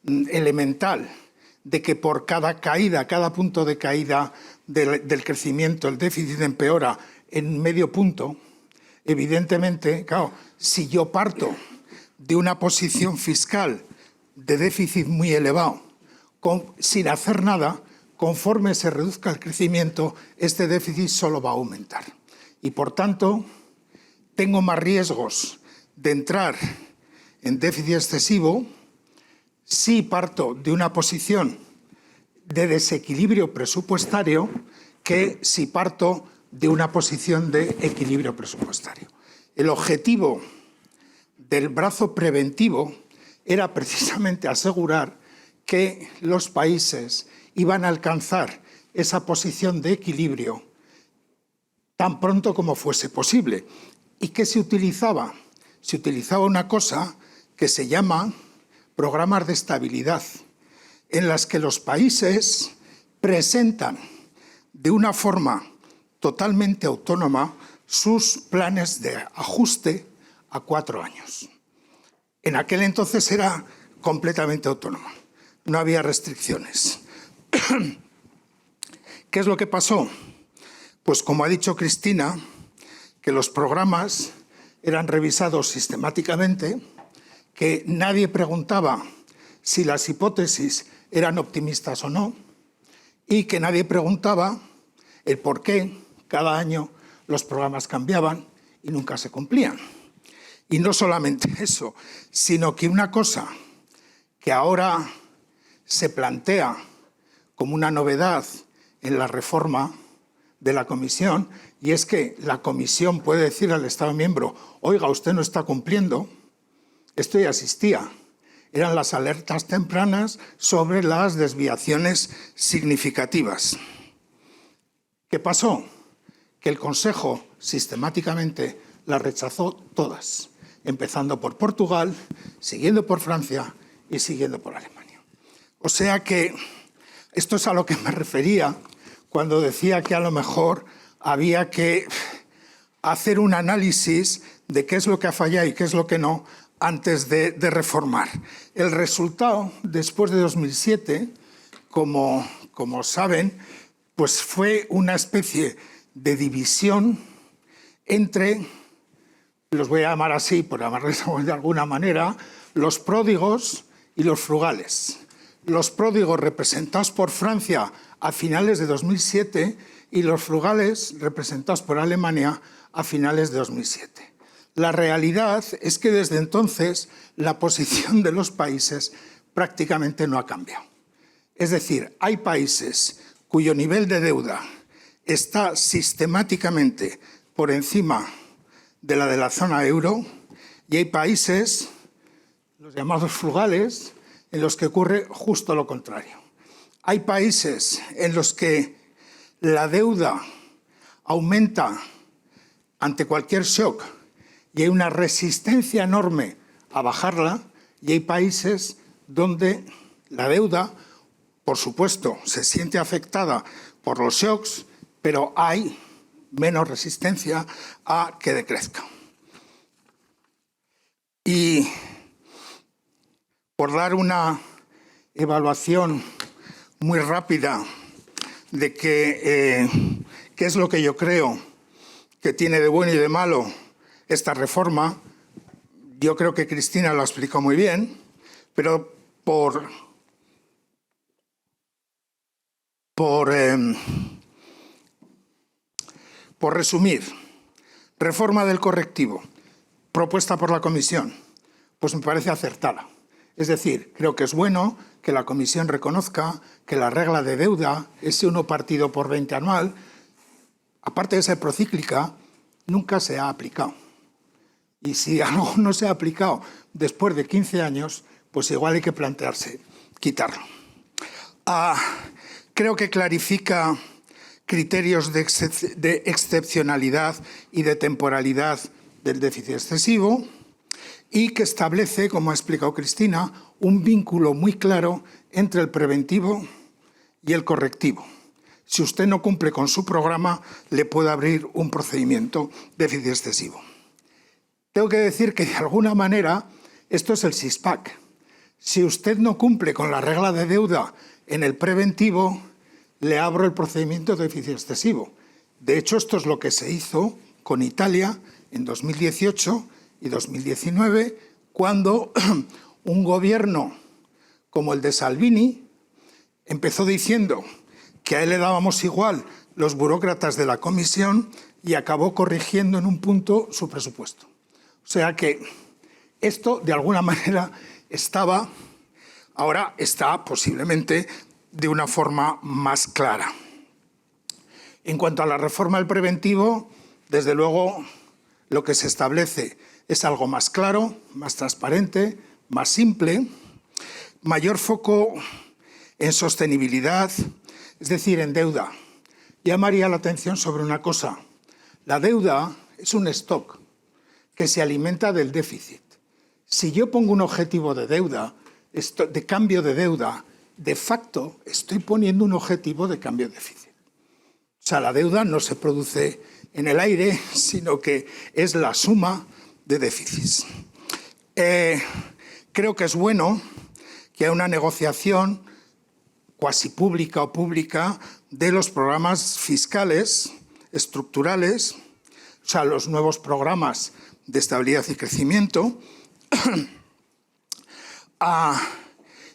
elemental, de que por cada caída, cada punto de caída del crecimiento, el déficit empeora en medio punto, evidentemente, claro, si yo parto de una posición fiscal de déficit muy elevado, sin hacer nada, conforme se reduzca el crecimiento, este déficit solo va a aumentar. Y por tanto, tengo más riesgos de entrar en déficit excesivo si parto de una posición de desequilibrio presupuestario que si parto de una posición de equilibrio presupuestario. El objetivo del brazo preventivo era precisamente asegurar que los países iban a alcanzar esa posición de equilibrio tan pronto como fuese posible. ¿Y qué se utilizaba? Se utilizaba una cosa que se llama programas de estabilidad, en las que los países presentan de una forma totalmente autónoma sus planes de ajuste a 4 años. En aquel entonces era completamente autónoma, no había restricciones. ¿Qué es lo que pasó? Pues como ha dicho Cristina, que los programas eran revisados sistemáticamente, que nadie preguntaba si las hipótesis eran optimistas o no, y que nadie preguntaba el por qué cada año los programas cambiaban y nunca se cumplían. Y no solamente eso, sino que una cosa que ahora se plantea como una novedad en la reforma de la Comisión, y es que la Comisión puede decir al Estado miembro: oiga, usted no está cumpliendo. Esto ya existía. Eran las alertas tempranas sobre las desviaciones significativas. ¿Qué pasó? Que el Consejo sistemáticamente las rechazó todas, empezando por Portugal, siguiendo por Francia y siguiendo por Alemania. O sea que esto es a lo que me refería cuando decía que a lo mejor había que hacer un análisis de qué es lo que ha fallado y qué es lo que no antes de reformar. El resultado, después de 2007, como saben, pues fue una especie de división entre, los voy a llamar así, por llamarles de alguna manera, los pródigos y los frugales. Los pródigos representados por Francia a finales de 2007 y los frugales representados por Alemania a finales de 2007. La realidad es que desde entonces la posición de los países prácticamente no ha cambiado. Es decir, hay países cuyo nivel de deuda está sistemáticamente por encima de la zona euro, y hay países, los llamados frugales, en los que ocurre justo lo contrario. Hay países en los que la deuda aumenta ante cualquier shock y hay una resistencia enorme a bajarla, y hay países donde la deuda, por supuesto, se siente afectada por los shocks, pero hay menos resistencia a que decrezca. Y por dar una evaluación muy rápida de qué es lo que yo creo que tiene de bueno y de malo esta reforma, yo creo que Cristina lo ha explicado muy bien, pero por resumir, reforma del correctivo propuesta por la Comisión, pues me parece acertada. Es decir, creo que es bueno que la Comisión reconozca que la regla de deuda, ese 1 partido por 20 anual, aparte de ser procíclica, nunca se ha aplicado. Y si algo no se ha aplicado después de 15 años, pues igual hay que plantearse quitarlo. Creo que clarifica criterios de excepcionalidad y de temporalidad del déficit excesivo y que establece, como ha explicado Cristina, un vínculo muy claro entre el preventivo y el correctivo. Si usted no cumple con su programa, le puede abrir un procedimiento de déficit excesivo. Tengo que decir que, de alguna manera, esto es el six-pack. Si usted no cumple con la regla de deuda en el preventivo, le abro el procedimiento de déficit excesivo. De hecho, esto es lo que se hizo con Italia en 2018 y 2019, cuando un gobierno como el de Salvini empezó diciendo que a él le dábamos igual los burócratas de la Comisión y acabó corrigiendo en un punto su presupuesto. O sea que esto, de alguna manera, ahora está posiblemente de una forma más clara. En cuanto a la reforma del preventivo, desde luego lo que se establece es algo más claro, más transparente, más simple, mayor foco en sostenibilidad, es decir, en deuda. Llamaría la atención sobre una cosa. La deuda es un stock que se alimenta del déficit. Si yo pongo un objetivo de deuda, de cambio de deuda, de facto estoy poniendo un objetivo de cambio de déficit. O sea, la deuda no se produce en el aire, sino que es la suma de déficits. Creo que es bueno que haya una negociación cuasi pública o pública de los programas fiscales estructurales, o sea, los nuevos programas de estabilidad y crecimiento,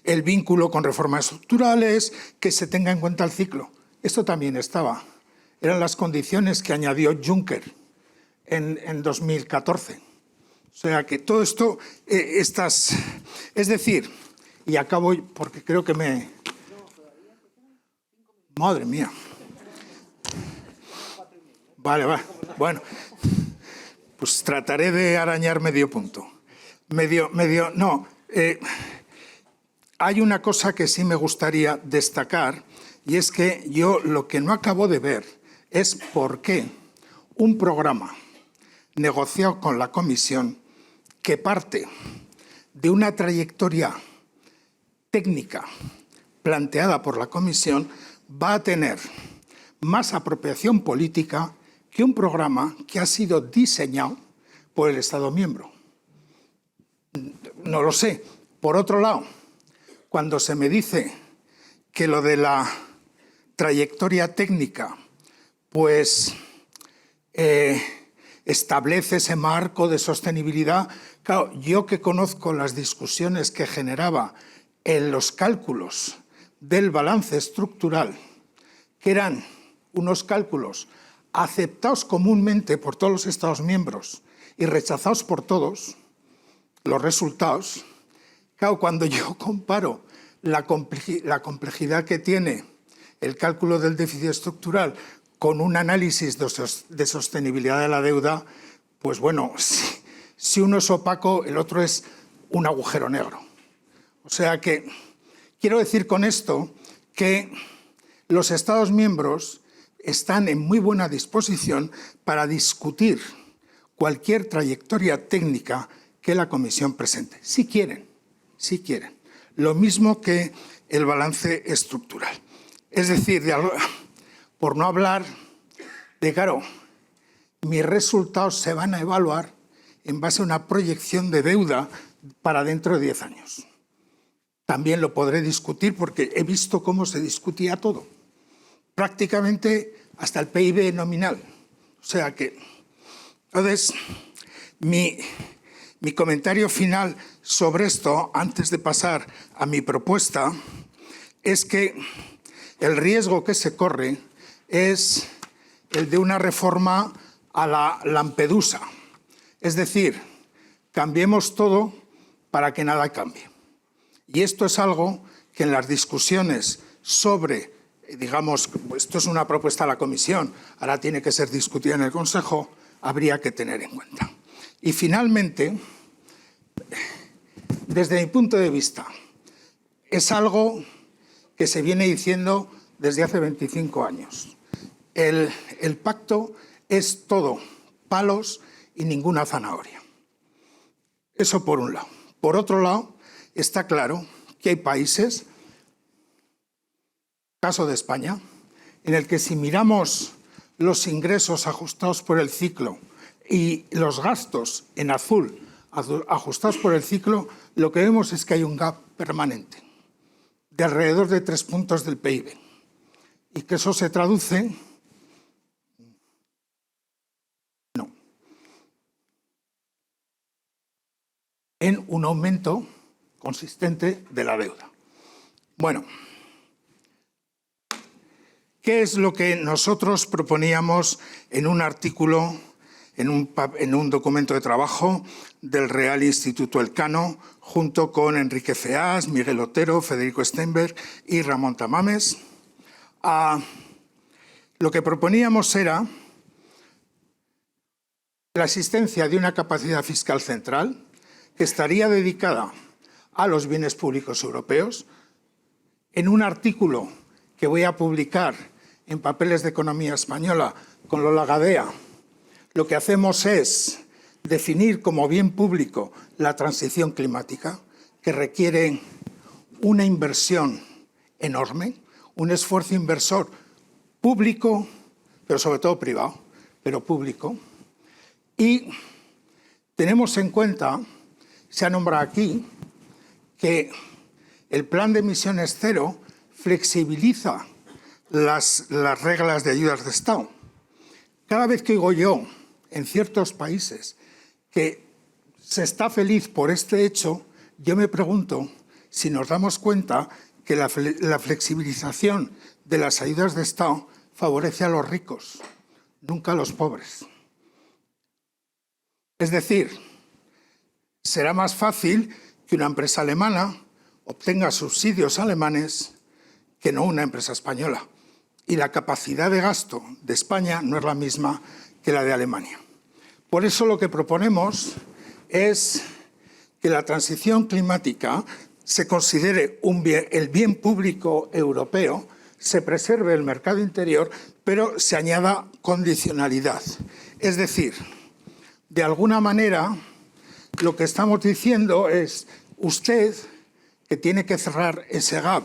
el vínculo con reformas estructurales, que se tenga en cuenta el ciclo. Esto también estaba. Eran las condiciones que añadió Juncker en 2014. O sea que todo esto, es decir, y acabo porque creo que me... Madre mía. Vale, bueno, pues trataré de arañar medio punto. Hay una cosa que sí me gustaría destacar, y es que yo lo que no acabo de ver es por qué un programa negociado con la Comisión que parte de una trayectoria técnica planteada por la Comisión va a tener más apropiación política que un programa que ha sido diseñado por el Estado miembro. No lo sé. Por otro lado, cuando se me dice que lo de la trayectoria técnica pues establece ese marco de sostenibilidad, claro, yo que conozco las discusiones que generaba en los cálculos del balance estructural, que eran unos cálculos aceptados comúnmente por todos los Estados miembros y rechazados por todos, los resultados, claro, cuando yo comparo la complejidad que tiene el cálculo del déficit estructural con un análisis de sostenibilidad de la deuda, pues bueno, si uno es opaco, el otro es un agujero negro. O sea que quiero decir con esto que los Estados miembros están en muy buena disposición para discutir cualquier trayectoria técnica que la Comisión presente, si quieren. Lo mismo que el balance estructural. Es decir, por no hablar de, claro, mis resultados se van a evaluar en base a una proyección de deuda para dentro de 10 años. También lo podré discutir porque he visto cómo se discutía todo. Prácticamente hasta el PIB nominal. O sea que, entonces, mi comentario final sobre esto, antes de pasar a mi propuesta, es que el riesgo que se corre es el de una reforma a la Lampedusa. Es decir, cambiemos todo para que nada cambie. Y esto es algo que en las discusiones sobre, digamos, esto es una propuesta a la Comisión, ahora tiene que ser discutida en el Consejo, habría que tener en cuenta. Y finalmente, desde mi punto de vista, es algo que se viene diciendo desde hace 25 años. El pacto es todo palos y ninguna zanahoria. Eso por un lado. Por otro lado, está claro que hay países, caso de España, en el que si miramos los ingresos ajustados por el ciclo y los gastos en azul ajustados por el ciclo, lo que vemos es que hay un gap permanente de alrededor de 3 puntos del PIB y que eso se traduce en un aumento consistente de la deuda. Bueno, ¿qué es lo que nosotros proponíamos en un artículo, en un documento de trabajo del Real Instituto Elcano, junto con Enrique Ceás, Miguel Otero, Federico Steinberg y Ramón Tamames? Lo que proponíamos era la existencia de una capacidad fiscal central que estaría dedicada a los bienes públicos europeos. En un artículo que voy a publicar en Papeles de Economía Española con Lola Gadea, lo que hacemos es definir como bien público la transición climática, que requiere una inversión enorme, un esfuerzo inversor público, pero sobre todo privado, pero público. Y tenemos en cuenta, se ha nombrado aquí, que el plan de emisiones cero flexibiliza las reglas de ayudas de Estado. Cada vez que oigo yo en ciertos países que se está feliz por este hecho, yo me pregunto si nos damos cuenta que la flexibilización de las ayudas de Estado favorece a los ricos, nunca a los pobres. Es decir, será más fácil que una empresa alemana obtenga subsidios alemanes que no una empresa española. Y la capacidad de gasto de España no es la misma que la de Alemania. Por eso lo que proponemos es que la transición climática se considere el bien público europeo, se preserve el mercado interior, pero se añada condicionalidad. Es decir, de alguna manera, lo que estamos diciendo es, usted, que tiene que cerrar ese gap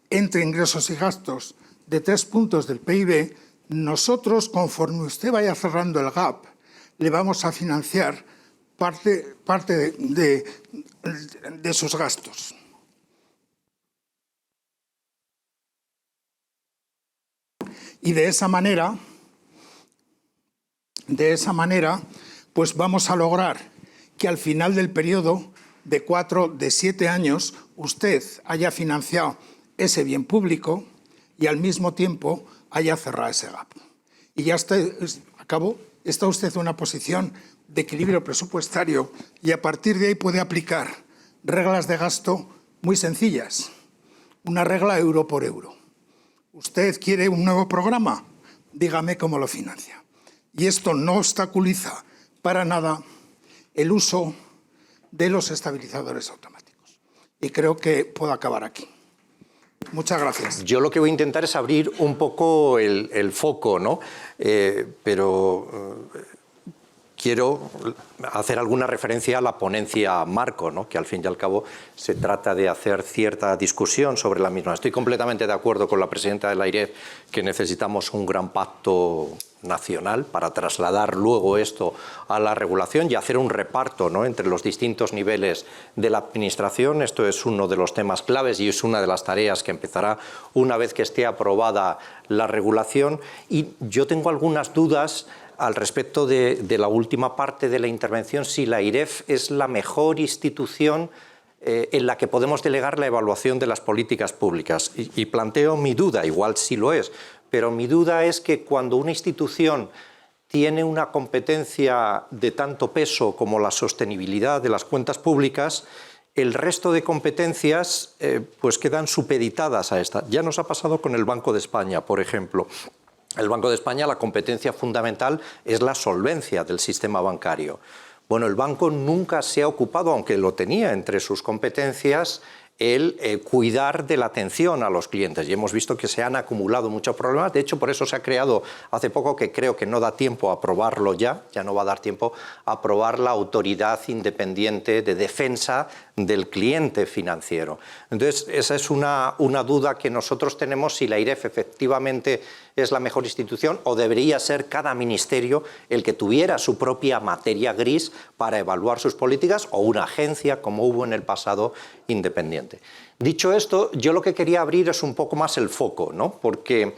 entre ingresos y gastos de 3 puntos del PIB, nosotros, conforme usted vaya cerrando el gap, le vamos a financiar parte de sus gastos. Y de esa manera, pues vamos a lograr que al final del periodo de 7 años usted haya financiado ese bien público y al mismo tiempo haya cerrado ese gap. Y ya está usted en una posición de equilibrio presupuestario y a partir de ahí puede aplicar reglas de gasto muy sencillas. Una regla euro por euro. ¿Usted quiere un nuevo programa? Dígame cómo lo financia. Y esto no obstaculiza para nada el uso de los estabilizadores automáticos. Y creo que puedo acabar aquí. Muchas gracias. Yo lo que voy a intentar es abrir un poco el foco, ¿no? Pero quiero hacer alguna referencia a la ponencia marco, ¿no? Que al fin y al cabo se trata de hacer cierta discusión sobre la misma. Estoy completamente de acuerdo con la presidenta de la AIREF que necesitamos un gran pacto nacional para trasladar luego esto a la regulación y hacer un reparto, ¿no?, entre los distintos niveles de la administración. Esto es uno de los temas claves y es una de las tareas que empezará una vez que esté aprobada la regulación. Y yo tengo algunas dudas al respecto de la última parte de la intervención, si la AIREF es la mejor institución en la que podemos delegar la evaluación de las políticas públicas. Y planteo mi duda, igual sí lo es, pero mi duda es que cuando una institución tiene una competencia de tanto peso como la sostenibilidad de las cuentas públicas, el resto de competencias pues quedan supeditadas a esta. Ya nos ha pasado con el Banco de España, por ejemplo. El Banco de España, la competencia fundamental es la solvencia del sistema bancario. Bueno, el banco nunca se ha ocupado, aunque lo tenía entre sus competencias, el cuidar de la atención a los clientes. Y hemos visto que se han acumulado muchos problemas. De hecho, por eso se ha creado hace poco, que creo que no da tiempo a aprobarlo ya no va a dar tiempo a aprobar la Autoridad Independiente de Defensa del Cliente Financiero. Entonces, esa es una duda que nosotros tenemos, si la AIREF efectivamente es la mejor institución o debería ser cada ministerio el que tuviera su propia materia gris para evaluar sus políticas, o una agencia, como hubo en el pasado, independiente. Dicho esto, yo lo que quería abrir es un poco más el foco, ¿no? Porque,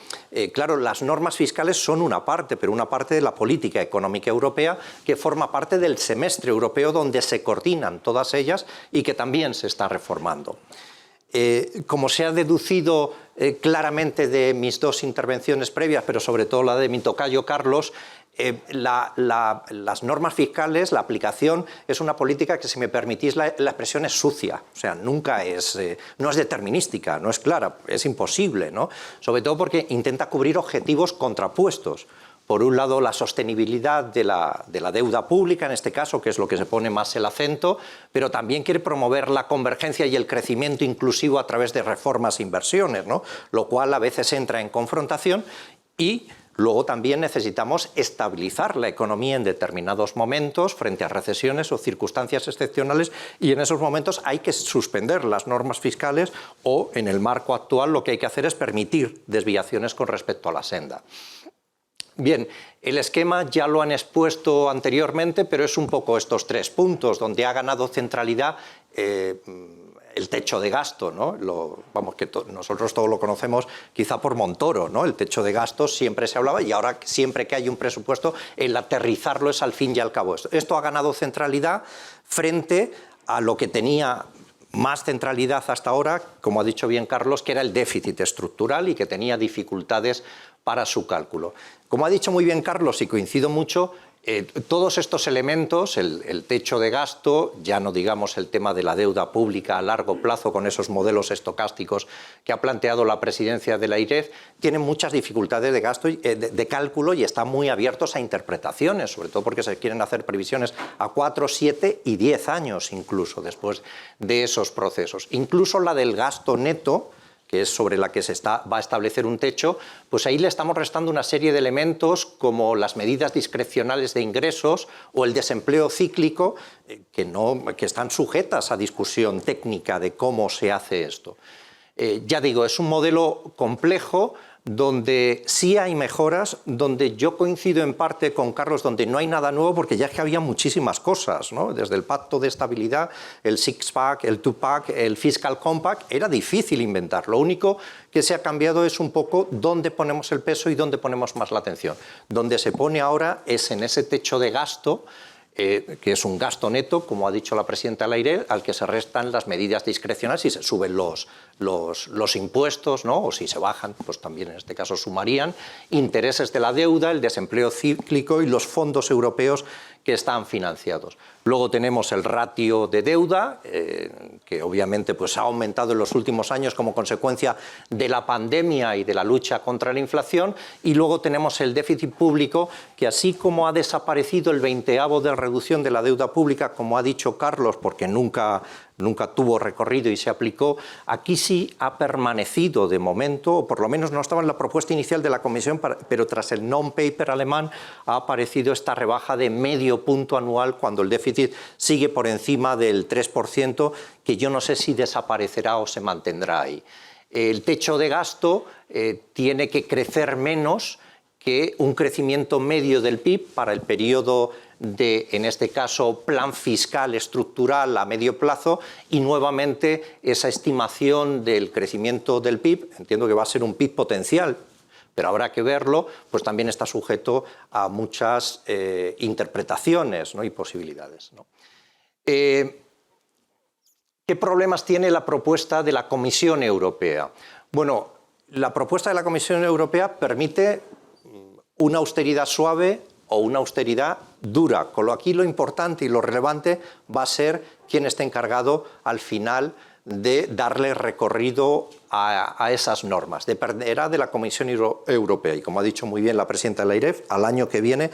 claro, las normas fiscales son una parte, pero una parte de la política económica europea que forma parte del semestre europeo, donde se coordinan todas ellas y que también se está reformando. Como se ha deducido claramente de mis dos intervenciones previas, pero sobre todo la de mi tocayo Carlos, las normas fiscales, la aplicación, es una política que, si me permitís la expresión, es sucia. O sea, nunca es, no es determinística, no es clara, es imposible, ¿no? Sobre todo porque intenta cubrir objetivos contrapuestos. Por un lado, la sostenibilidad de la deuda pública, en este caso, que es lo que se pone más el acento, pero también quiere promover la convergencia y el crecimiento inclusivo a través de reformas e inversiones, ¿no? Lo cual a veces entra en confrontación. Y luego también necesitamos estabilizar la economía en determinados momentos frente a recesiones o circunstancias excepcionales, y en esos momentos hay que suspender las normas fiscales, o en el marco actual lo que hay que hacer es permitir desviaciones con respecto a la senda. Bien, el esquema ya lo han expuesto anteriormente, pero es un poco estos tres puntos donde ha ganado centralidad el techo de gasto, ¿no? Vamos, que nosotros todos lo conocemos quizá por Montoro, ¿no? El techo de gasto siempre se hablaba, y ahora siempre que hay un presupuesto, el aterrizarlo es al fin y al cabo esto. Esto ha ganado centralidad frente a lo que tenía más centralidad hasta ahora, como ha dicho bien Carlos, que era el déficit estructural y que tenía dificultades para su cálculo. Como ha dicho muy bien Carlos, y coincido mucho, todos estos elementos, el techo de gasto, ya no digamos el tema de la deuda pública a largo plazo con esos modelos estocásticos que ha planteado la presidencia de la AIREF, tienen muchas dificultades de gasto, de cálculo, y están muy abiertos a interpretaciones, sobre todo porque se quieren hacer previsiones a 4, 7 y 10 años incluso después de esos procesos. Incluso la del gasto neto, que es sobre la que va a establecer un techo, pues ahí le estamos restando una serie de elementos como las medidas discrecionales de ingresos o el desempleo cíclico, que están sujetas a discusión técnica de cómo se hace esto. Ya digo, es un modelo complejo, donde sí hay mejoras, donde yo coincido en parte con Carlos, donde no hay nada nuevo, porque ya es que había muchísimas cosas, ¿no? Desde el Pacto de Estabilidad, el Six-Pack, el Two-Pack, el Fiscal Compact, era difícil inventar. Lo único que se ha cambiado es un poco dónde ponemos el peso y dónde ponemos más la atención. Donde se pone ahora es en ese techo de gasto, que es un gasto neto, como ha dicho la presidenta de la AIREF, al que se restan las medidas discrecionales. Si se suben los impuestos, ¿no? O si se bajan, pues también en este caso sumarían intereses de la deuda, el desempleo cíclico y los fondos europeos que están financiados. Luego tenemos el ratio de deuda, que obviamente pues, ha aumentado en los últimos años como consecuencia de la pandemia y de la lucha contra la inflación. Y luego tenemos el déficit público, que así como ha desaparecido el 20avo de reducción de la deuda pública, como ha dicho Carlos, porque nunca tuvo recorrido y se aplicó, aquí sí ha permanecido de momento, o por lo menos no estaba en la propuesta inicial de la Comisión, pero tras el non-paper alemán ha aparecido esta rebaja de medio punto anual cuando el déficit sigue por encima del 3%, que yo no sé si desaparecerá o se mantendrá ahí. El techo de gasto tiene que crecer menos que un crecimiento medio del PIB para el periodo de, en este caso, plan fiscal estructural a medio plazo, y nuevamente esa estimación del crecimiento del PIB, entiendo que va a ser un PIB potencial, pero habrá que verlo, pues también está sujeto a muchas interpretaciones, ¿no? Y posibilidades, ¿no? ¿Qué problemas tiene la propuesta de la Comisión Europea? Bueno, la propuesta de la Comisión Europea permite una austeridad suave o una austeridad dura. Con lo aquí lo importante y lo relevante va a ser quién esté encargado al final de darle recorrido a esas normas. Dependerá de la Comisión Europea, y como ha dicho muy bien la presidenta de la AIREF, al año que viene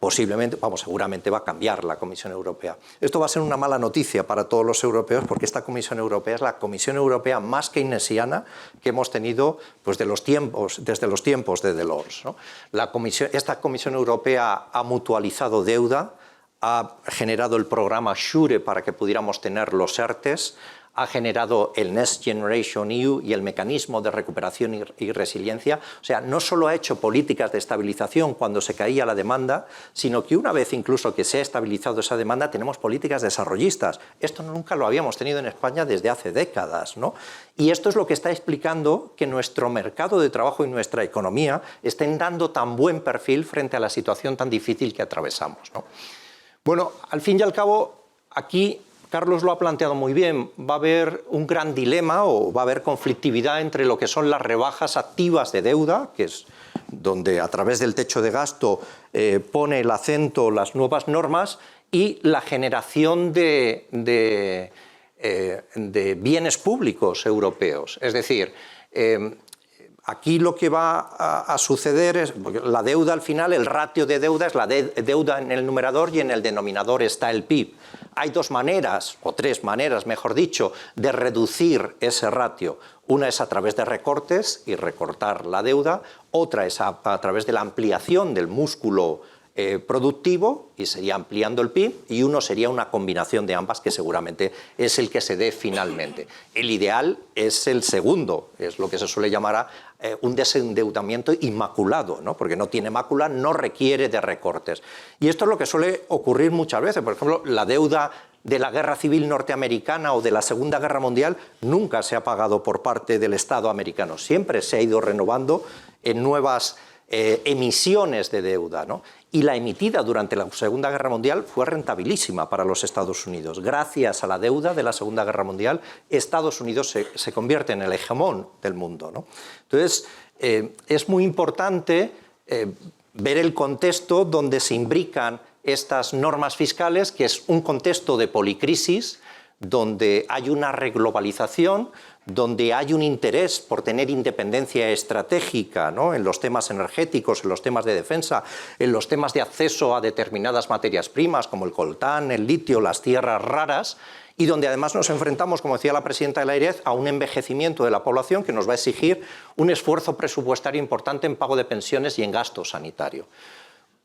posiblemente, vamos, seguramente va a cambiar la Comisión Europea. Esto va a ser una mala noticia para todos los europeos porque esta Comisión Europea es la Comisión Europea más keynesiana que hemos tenido pues, desde los tiempos de Delors, ¿no? Esta Comisión Europea ha mutualizado deuda, ha generado el programa SURE para que pudiéramos tener los ERTES, ha generado el Next Generation EU y el mecanismo de recuperación y resiliencia. O sea, no solo ha hecho políticas de estabilización cuando se caía la demanda, sino que una vez incluso que se ha estabilizado esa demanda, tenemos políticas desarrollistas. Esto nunca lo habíamos tenido en España desde hace décadas, ¿no? Y esto es lo que está explicando que nuestro mercado de trabajo y nuestra economía estén dando tan buen perfil frente a la situación tan difícil que atravesamos, ¿no? Bueno, al fin y al cabo, aquí Carlos lo ha planteado muy bien, va a haber un gran dilema o va a haber conflictividad entre lo que son las rebajas activas de deuda, que es donde a través del techo de gasto pone el acento las nuevas normas, y la generación de bienes públicos europeos. Es decir, aquí lo que va a suceder es, porque la deuda al final, el ratio de deuda es la deuda en el numerador y en el denominador está el PIB. Hay dos maneras, o tres maneras, mejor dicho, de reducir ese ratio. Una es a través de recortes y recortar la deuda, otra es a través de la ampliación del músculo productivo, y sería ampliando el PIB, y uno sería una combinación de ambas, que seguramente es el que se dé finalmente. El ideal es el segundo, es lo que se suele llamar un desendeudamiento inmaculado, ¿no? Porque no tiene mácula, no requiere de recortes. Y esto es lo que suele ocurrir muchas veces. Por ejemplo, la deuda de la Guerra Civil Norteamericana o de la Segunda Guerra Mundial nunca se ha pagado por parte del Estado americano, siempre se ha ido renovando en nuevas emisiones de deuda, ¿no? Y la emitida durante la Segunda Guerra Mundial fue rentabilísima para los Estados Unidos. Gracias a la deuda de la Segunda Guerra Mundial, Estados Unidos se convierte en el hegemón del mundo, ¿no? Entonces, es muy importante ver el contexto donde se imbrican estas normas fiscales, que es un contexto de policrisis, donde hay una reglobalización, donde hay un interés por tener independencia estratégica, ¿no? En los temas energéticos, en los temas de defensa, en los temas de acceso a determinadas materias primas como el coltán, el litio, las tierras raras, y donde además nos enfrentamos, como decía la presidenta de la AIREF, a un envejecimiento de la población que nos va a exigir un esfuerzo presupuestario importante en pago de pensiones y en gasto sanitario.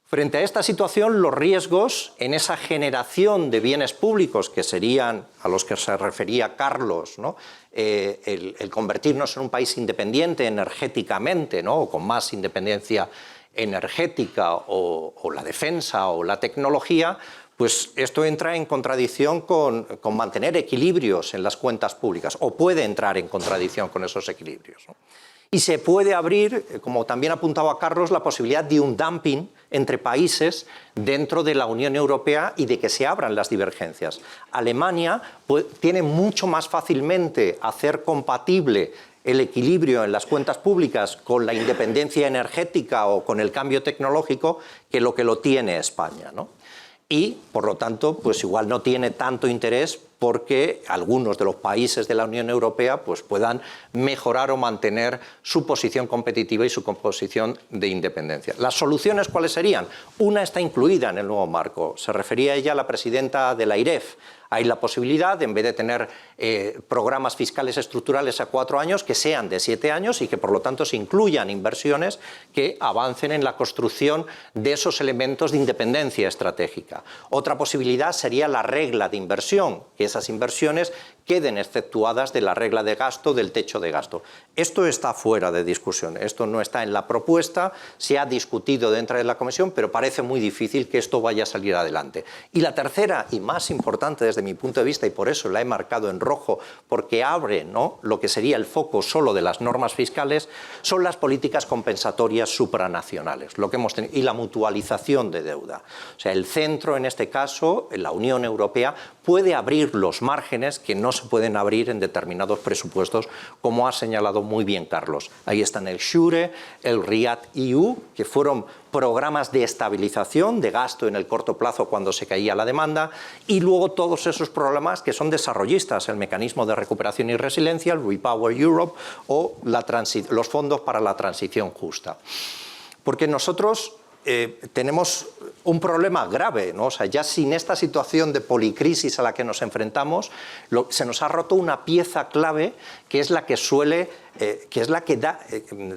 Frente a esta situación, los riesgos en esa generación de bienes públicos, que serían a los que se refería Carlos, ¿no? El convertirnos en un país independiente energéticamente, ¿no? O con más independencia energética, o la defensa o la tecnología, pues esto entra en contradicción con mantener equilibrios en las cuentas públicas, o puede entrar en contradicción con esos equilibrios, ¿no? Y se puede abrir, como también apuntaba Carlos, la posibilidad de un dumping entre países dentro de la Unión Europea y de que se abran las divergencias. Alemania tiene mucho más fácilmente hacer compatible el equilibrio en las cuentas públicas con la independencia energética o con el cambio tecnológico que lo tiene España, ¿no? Y, por lo tanto, pues igual no tiene tanto interés porque algunos de los países de la Unión Europea pues, puedan mejorar o mantener su posición competitiva y su posición de independencia. ¿Las soluciones cuáles serían? Una está incluida en el nuevo marco. Se refería a ella la presidenta de la AIREF. Hay la posibilidad, en vez de tener programas fiscales estructurales a 4 años, que sean de 7 años y que por lo tanto se incluyan inversiones que avancen en la construcción de esos elementos de independencia estratégica. Otra posibilidad sería la regla de inversión, que esas inversiones queden exceptuadas de la regla de gasto, del techo de gasto. Esto está fuera de discusión, esto no está en la propuesta, se ha discutido dentro de la Comisión, pero parece muy difícil que esto vaya a salir adelante. Y la tercera y más importante desde mi punto de vista, y por eso la he marcado en rojo, porque abre, ¿no?, lo que sería el foco solo de las normas fiscales, son las políticas compensatorias supranacionales, lo que hemos tenido, y la mutualización de deuda. O sea, el centro, en este caso, en la Unión Europea, puede abrir los márgenes que no se pueden abrir en determinados presupuestos, como ha señalado muy bien Carlos. Ahí están el SURE, el REACT-EU, que fueron programas de estabilización de gasto en el corto plazo cuando se caía la demanda, y luego todos esos programas que son desarrollistas, el mecanismo de recuperación y resiliencia, el Repower Europe, o los fondos para la transición justa. Porque nosotros tenemos un problema grave, ¿no? O sea, ya sin esta situación de policrisis a la que nos enfrentamos, se nos ha roto una pieza clave que es la que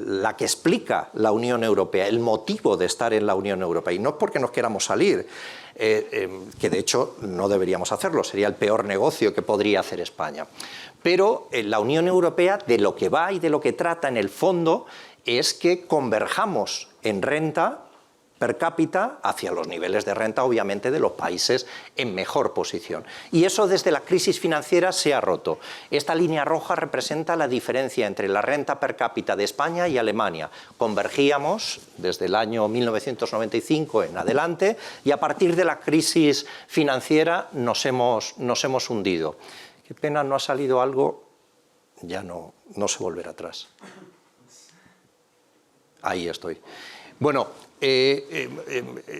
la que explica la Unión Europea, el motivo de estar en la Unión Europea. Y no es porque nos queramos salir, que de hecho no deberíamos hacerlo, sería el peor negocio que podría hacer España. Pero la Unión Europea, de lo que va y de lo que trata en el fondo, es que converjamos en renta per cápita hacia los niveles de renta, obviamente, de los países en mejor posición. Y eso desde la crisis financiera se ha roto. Esta línea roja representa la diferencia entre la renta per cápita de España y Alemania. Convergíamos desde el año 1995 en adelante y a partir de la crisis financiera nos hemos hundido. Qué pena, no ha salido algo, ya no se volverá atrás. Ahí estoy. Bueno,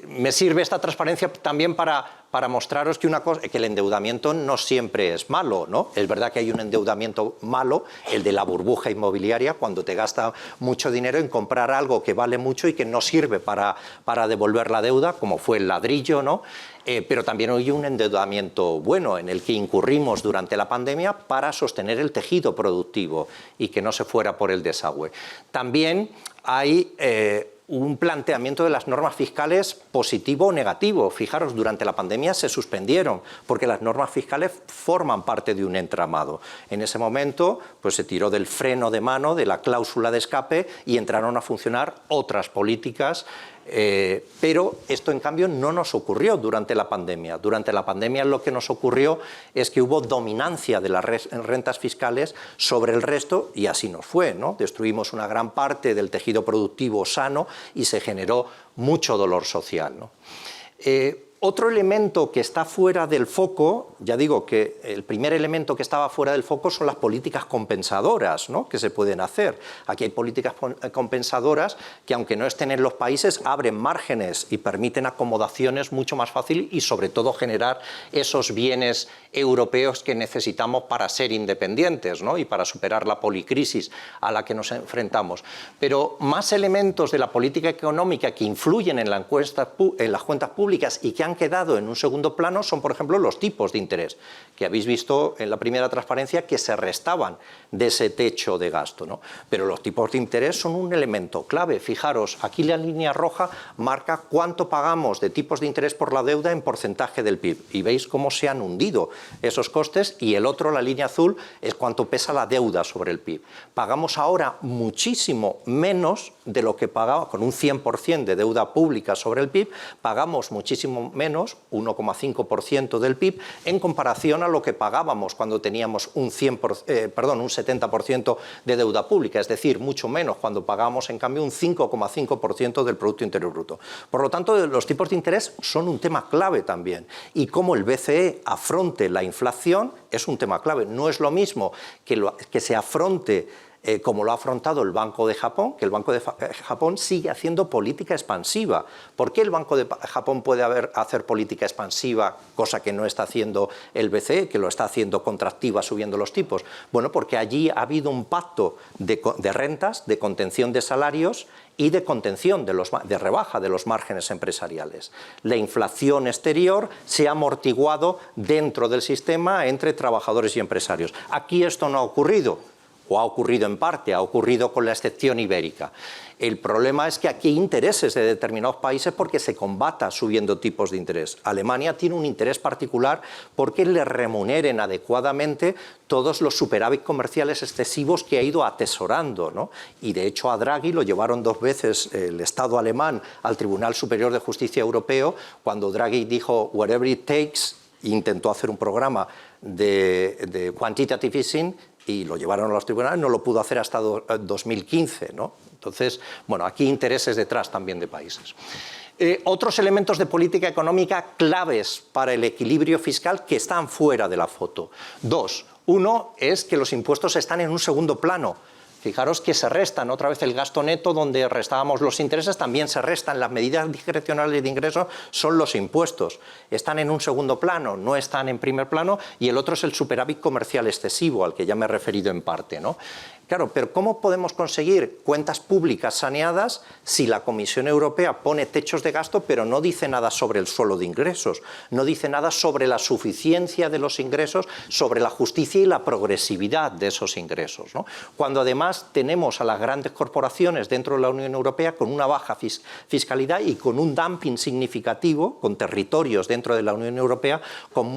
me sirve esta transparencia también para mostraros que el endeudamiento no siempre es malo, ¿no? Es verdad que hay un endeudamiento malo, el de la burbuja inmobiliaria, cuando te gasta mucho dinero en comprar algo que vale mucho y que no sirve para devolver la deuda, como fue el ladrillo, ¿no? Pero también hay un endeudamiento bueno en el que incurrimos durante la pandemia para sostener el tejido productivo y que no se fuera por el desagüe. También hay un planteamiento de las normas fiscales positivo o negativo. Fijaros, durante la pandemia se suspendieron porque las normas fiscales forman parte de un entramado. En ese momento pues, se tiró del freno de mano, de la cláusula de escape y entraron a funcionar otras políticas. Pero esto en cambio no nos ocurrió durante la pandemia. Durante la pandemia lo que nos ocurrió es que hubo dominancia de las rentas fiscales sobre el resto y así nos fue, ¿no? Destruimos una gran parte del tejido productivo sano y se generó mucho dolor social, ¿no? Otro elemento que está fuera del foco, ya digo que el primer elemento que estaba fuera del foco son las políticas compensadoras, ¿no? Que se pueden hacer. Aquí hay políticas compensadoras que, aunque no estén en los países, abren márgenes y permiten acomodaciones mucho más fácil y sobre todo generar esos bienes europeos que necesitamos para ser independientes, ¿no? Y para superar la policrisis a la que nos enfrentamos. Pero más elementos de la política económica que influyen en las cuentas públicas y que han quedado en un segundo plano son, por ejemplo, los tipos de interés, que habéis visto en la primera transparencia que se restaban de ese techo de gasto, ¿no? Pero los tipos de interés son un elemento clave. Fijaros, aquí la línea roja marca cuánto pagamos de tipos de interés por la deuda en porcentaje del PIB. Y veis cómo se han hundido esos costes, y el otro, la línea azul, es cuánto pesa la deuda sobre el PIB. Pagamos ahora muchísimo menos de lo que pagaba, con un 100% de deuda pública sobre el PIB, pagamos muchísimo menos, 1,5% del PIB, en comparación a lo que pagábamos cuando teníamos un 70% de deuda pública, es decir, mucho menos cuando pagábamos en cambio un 5,5% del Producto Interior Bruto. Por lo tanto, los tipos de interés son un tema clave también, y cómo el BCE afronte la inflación es un tema clave. No es lo mismo que se afronte como lo ha afrontado el Banco de Japón, que el Banco de Japón sigue haciendo política expansiva. ¿Por qué el Banco de Japón puede hacer política expansiva, cosa que no está haciendo el BCE, que lo está haciendo contractiva subiendo los tipos? Bueno, porque allí ha habido un pacto de rentas, de contención de salarios y de contención de rebaja de los márgenes empresariales. La inflación exterior se ha amortiguado dentro del sistema entre trabajadores y empresarios. Aquí esto no ha ocurrido. O ha ocurrido en parte, ha ocurrido con la excepción ibérica. El problema es que aquí hay intereses de determinados países porque se combata subiendo tipos de interés. Alemania tiene un interés particular porque le remuneren adecuadamente todos los superávit comerciales excesivos que ha ido atesorando, ¿no? Y de hecho a Draghi lo llevaron 2 veces el Estado alemán al Tribunal Superior de Justicia Europeo cuando Draghi dijo whatever it takes, e intentó hacer un programa de quantitative easing y lo llevaron a los tribunales, no lo pudo hacer hasta 2015, ¿no? Entonces, bueno, aquí intereses detrás también de países. Otros elementos de política económica claves para el equilibrio fiscal que están fuera de la foto. 2. Uno es que los impuestos están en un segundo plano. Fijaros que se restan otra vez el gasto neto, donde restábamos los intereses, también se restan las medidas discrecionales de ingresos, son los impuestos. Están en un segundo plano, no están en primer plano, y el otro es el superávit comercial excesivo, al que ya me he referido en parte, ¿no? Claro, pero ¿cómo podemos conseguir cuentas públicas saneadas si la Comisión Europea pone techos de gasto pero no dice nada sobre el suelo de ingresos, no dice nada sobre la suficiencia de los ingresos, sobre la justicia y la progresividad de esos ingresos, ¿no? Cuando además tenemos a las grandes corporaciones dentro de la Unión Europea con una baja fiscalidad y con un dumping significativo, con territorios dentro de la Unión Europea con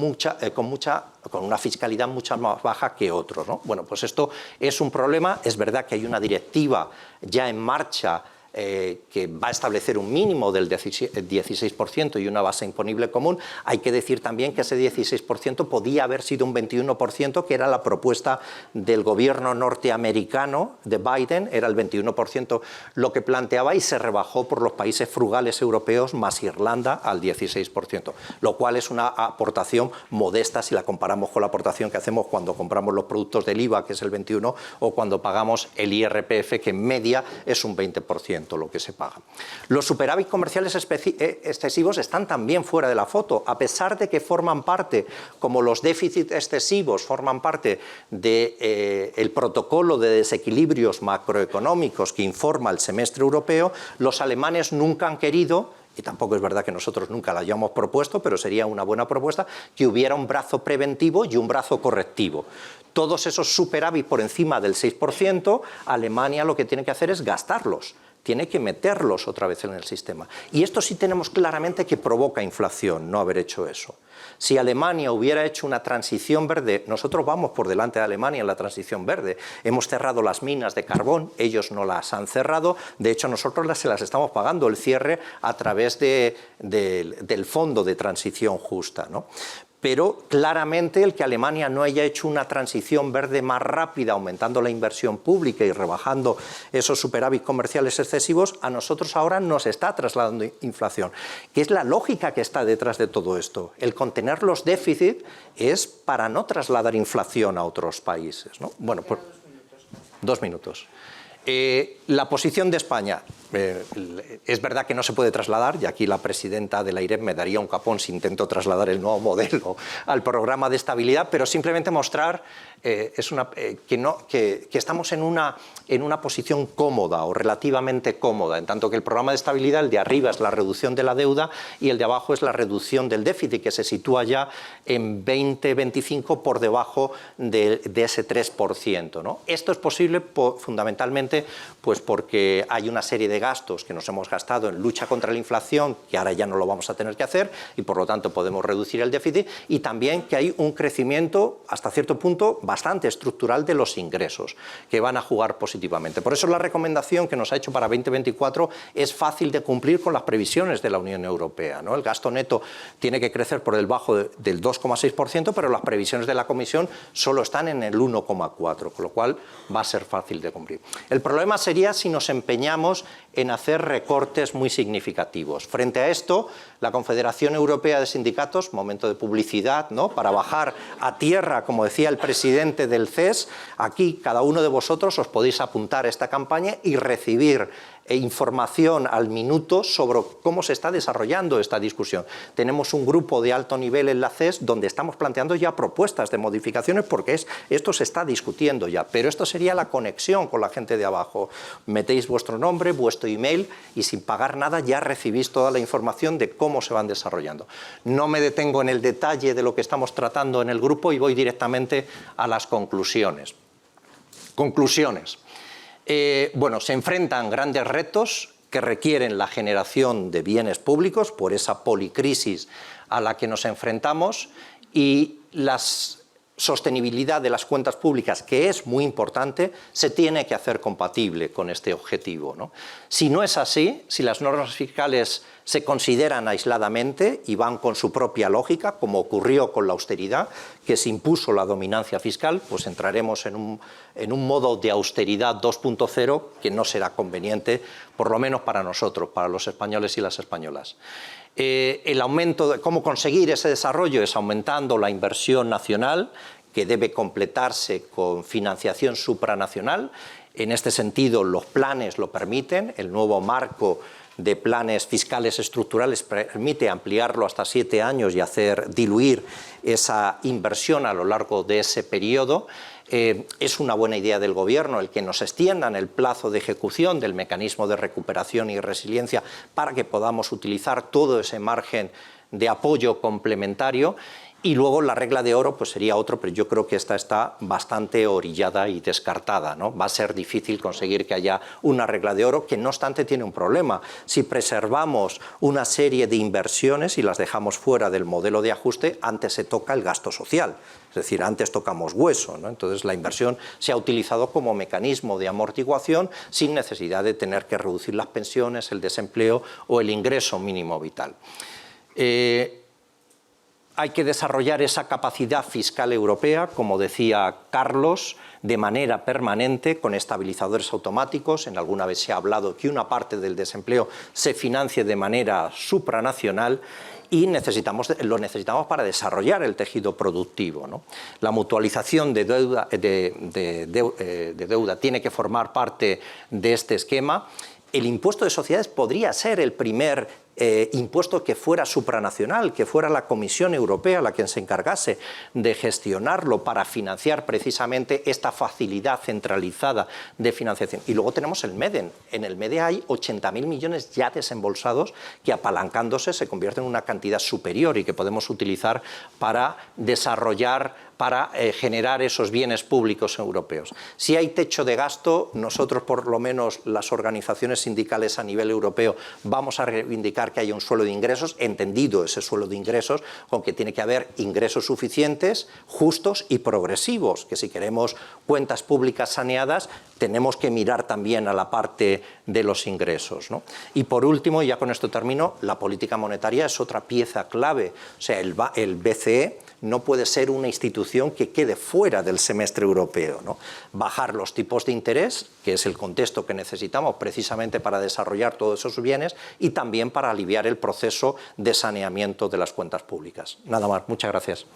una fiscalidad mucho más baja que otros, ¿no? Bueno, pues esto es un problema. Es verdad que hay una directiva ya en marcha que va a establecer un mínimo del 16% y una base imponible común. Hay que decir también que ese 16% podía haber sido un 21%, que era la propuesta del gobierno norteamericano de Biden, era el 21% lo que planteaba y se rebajó por los países frugales europeos más Irlanda al 16%, lo cual es una aportación modesta si la comparamos con la aportación que hacemos cuando compramos los productos del IVA, que es el 21%, o cuando pagamos el IRPF, que en media es un 20%. Lo que se paga. Los superávit comerciales excesivos están también fuera de la foto, a pesar de que forman parte, como los déficits excesivos forman parte del protocolo de desequilibrios macroeconómicos que informa el semestre europeo. Los alemanes nunca han querido, y tampoco es verdad que nosotros nunca la hayamos propuesto, pero sería una buena propuesta, que hubiera un brazo preventivo y un brazo correctivo. Todos esos superávit por encima del 6%, Alemania lo que tiene que hacer es gastarlos. Tiene que meterlos otra vez en el sistema. Y esto sí tenemos claramente que provoca inflación, no haber hecho eso. Si Alemania hubiera hecho una transición verde, nosotros vamos por delante de Alemania en la transición verde. Hemos cerrado las minas de carbón, ellos no las han cerrado, de hecho nosotros se las estamos pagando el cierre a través del Fondo de Transición Justa, ¿no? Pero claramente el que Alemania no haya hecho una transición verde más rápida, aumentando la inversión pública y rebajando esos superávit comerciales excesivos, a nosotros ahora nos está trasladando inflación, que es la lógica que está detrás de todo esto. El contener los déficits es para no trasladar inflación a otros países, ¿no? Bueno, pues 2 minutos. La posición de España, es verdad que no se puede trasladar, y aquí la presidenta de la AIREF me daría un capón si intento trasladar el nuevo modelo al programa de estabilidad, pero simplemente mostrar que estamos en una posición cómoda o relativamente cómoda, en tanto que el programa de estabilidad, el de arriba es la reducción de la deuda y el de abajo es la reducción del déficit, que se sitúa ya en 20-25 por debajo de ese 3%, ¿no? Esto es posible fundamentalmente pues porque hay una serie de gastos que nos hemos gastado en lucha contra la inflación, que ahora ya no lo vamos a tener que hacer y por lo tanto podemos reducir el déficit, y también que hay un crecimiento hasta cierto punto bastante estructural de los ingresos que van a jugar positivamente. Por eso la recomendación que nos ha hecho para 2024 es fácil de cumplir con las previsiones de la Unión Europea, ¿no? El gasto neto tiene que crecer por debajo del 2,6%, pero las previsiones de la Comisión solo están en el 1,4%, con lo cual va a ser fácil de cumplir. El problema sería si nos empeñamos en hacer recortes muy significativos. Frente a esto, la Confederación Europea de Sindicatos, momento de publicidad, ¿no?, para bajar a tierra, como decía el presidente del CES, aquí cada uno de vosotros os podéis apuntar a esta campaña y recibir información al minuto sobre cómo se está desarrollando esta discusión. Tenemos un grupo de alto nivel en la CES donde estamos planteando ya propuestas de modificaciones porque esto se está discutiendo ya, pero esto sería la conexión con la gente de abajo. Metéis vuestro nombre, vuestro email y sin pagar nada ya recibís toda la información de cómo se van desarrollando. No me detengo en el detalle de lo que estamos tratando en el grupo y voy directamente a las conclusiones. Conclusiones. Bueno, se enfrentan grandes retos que requieren la generación de bienes públicos por esa policrisis a la que nos enfrentamos y la sostenibilidad de las cuentas públicas, que es muy importante, se tiene que hacer compatible con este objetivo, ¿no? Si no es así, si las normas fiscales se consideran aisladamente y van con su propia lógica, como ocurrió con la austeridad, que se impuso la dominancia fiscal, pues entraremos en un modo de austeridad 2.0 que no será conveniente, por lo menos para nosotros, para los españoles y las españolas. El aumento de cómo conseguir ese desarrollo es aumentando la inversión nacional, que debe completarse con financiación supranacional. En este sentido, los planes lo permiten, el nuevo marco de planes fiscales estructurales permite ampliarlo hasta 7 años y diluir esa inversión a lo largo de ese periodo. es una buena idea del Gobierno el que nos extiendan el plazo de ejecución del mecanismo de recuperación y resiliencia para que podamos utilizar todo ese margen de apoyo complementario. Y luego la regla de oro pues sería otro, pero yo creo que esta está bastante orillada y descartada, ¿no? Va a ser difícil conseguir que haya una regla de oro, que no obstante tiene un problema. Si preservamos una serie de inversiones y las dejamos fuera del modelo de ajuste, antes se toca el gasto social. Es decir, antes tocamos hueso, ¿no? Entonces la inversión se ha utilizado como mecanismo de amortiguación sin necesidad de tener que reducir las pensiones, el desempleo o el ingreso mínimo vital. Hay que desarrollar esa capacidad fiscal europea, como decía Carlos, de manera permanente, con estabilizadores automáticos. En alguna vez se ha hablado que una parte del desempleo se financie de manera supranacional y lo necesitamos para desarrollar el tejido productivo, ¿no? La mutualización de deuda tiene que formar parte de este esquema. El impuesto de sociedades podría ser el primer impuesto que fuera supranacional, que fuera la Comisión Europea la que se encargase de gestionarlo para financiar precisamente esta facilidad centralizada de financiación. Y luego tenemos el MEDEN. En el MEDEN hay 80.000 millones ya desembolsados que, apalancándose, se convierten en una cantidad superior y que podemos utilizar para desarrollar, para generar esos bienes públicos europeos. Si hay techo de gasto, nosotros, por lo menos las organizaciones sindicales a nivel europeo, vamos a reivindicar que haya un suelo de ingresos, entendido ese suelo de ingresos, con que tiene que haber ingresos suficientes, justos y progresivos, que si queremos cuentas públicas saneadas, tenemos que mirar también a la parte de los ingresos, ¿no? Y por último, y ya con esto termino, la política monetaria es otra pieza clave. O sea, el BCE no puede ser una institución que quede fuera del semestre europeo, ¿no? Bajar los tipos de interés, que es el contexto que necesitamos precisamente para desarrollar todos esos bienes y también para aliviar el proceso de saneamiento de las cuentas públicas. Nada más, muchas gracias.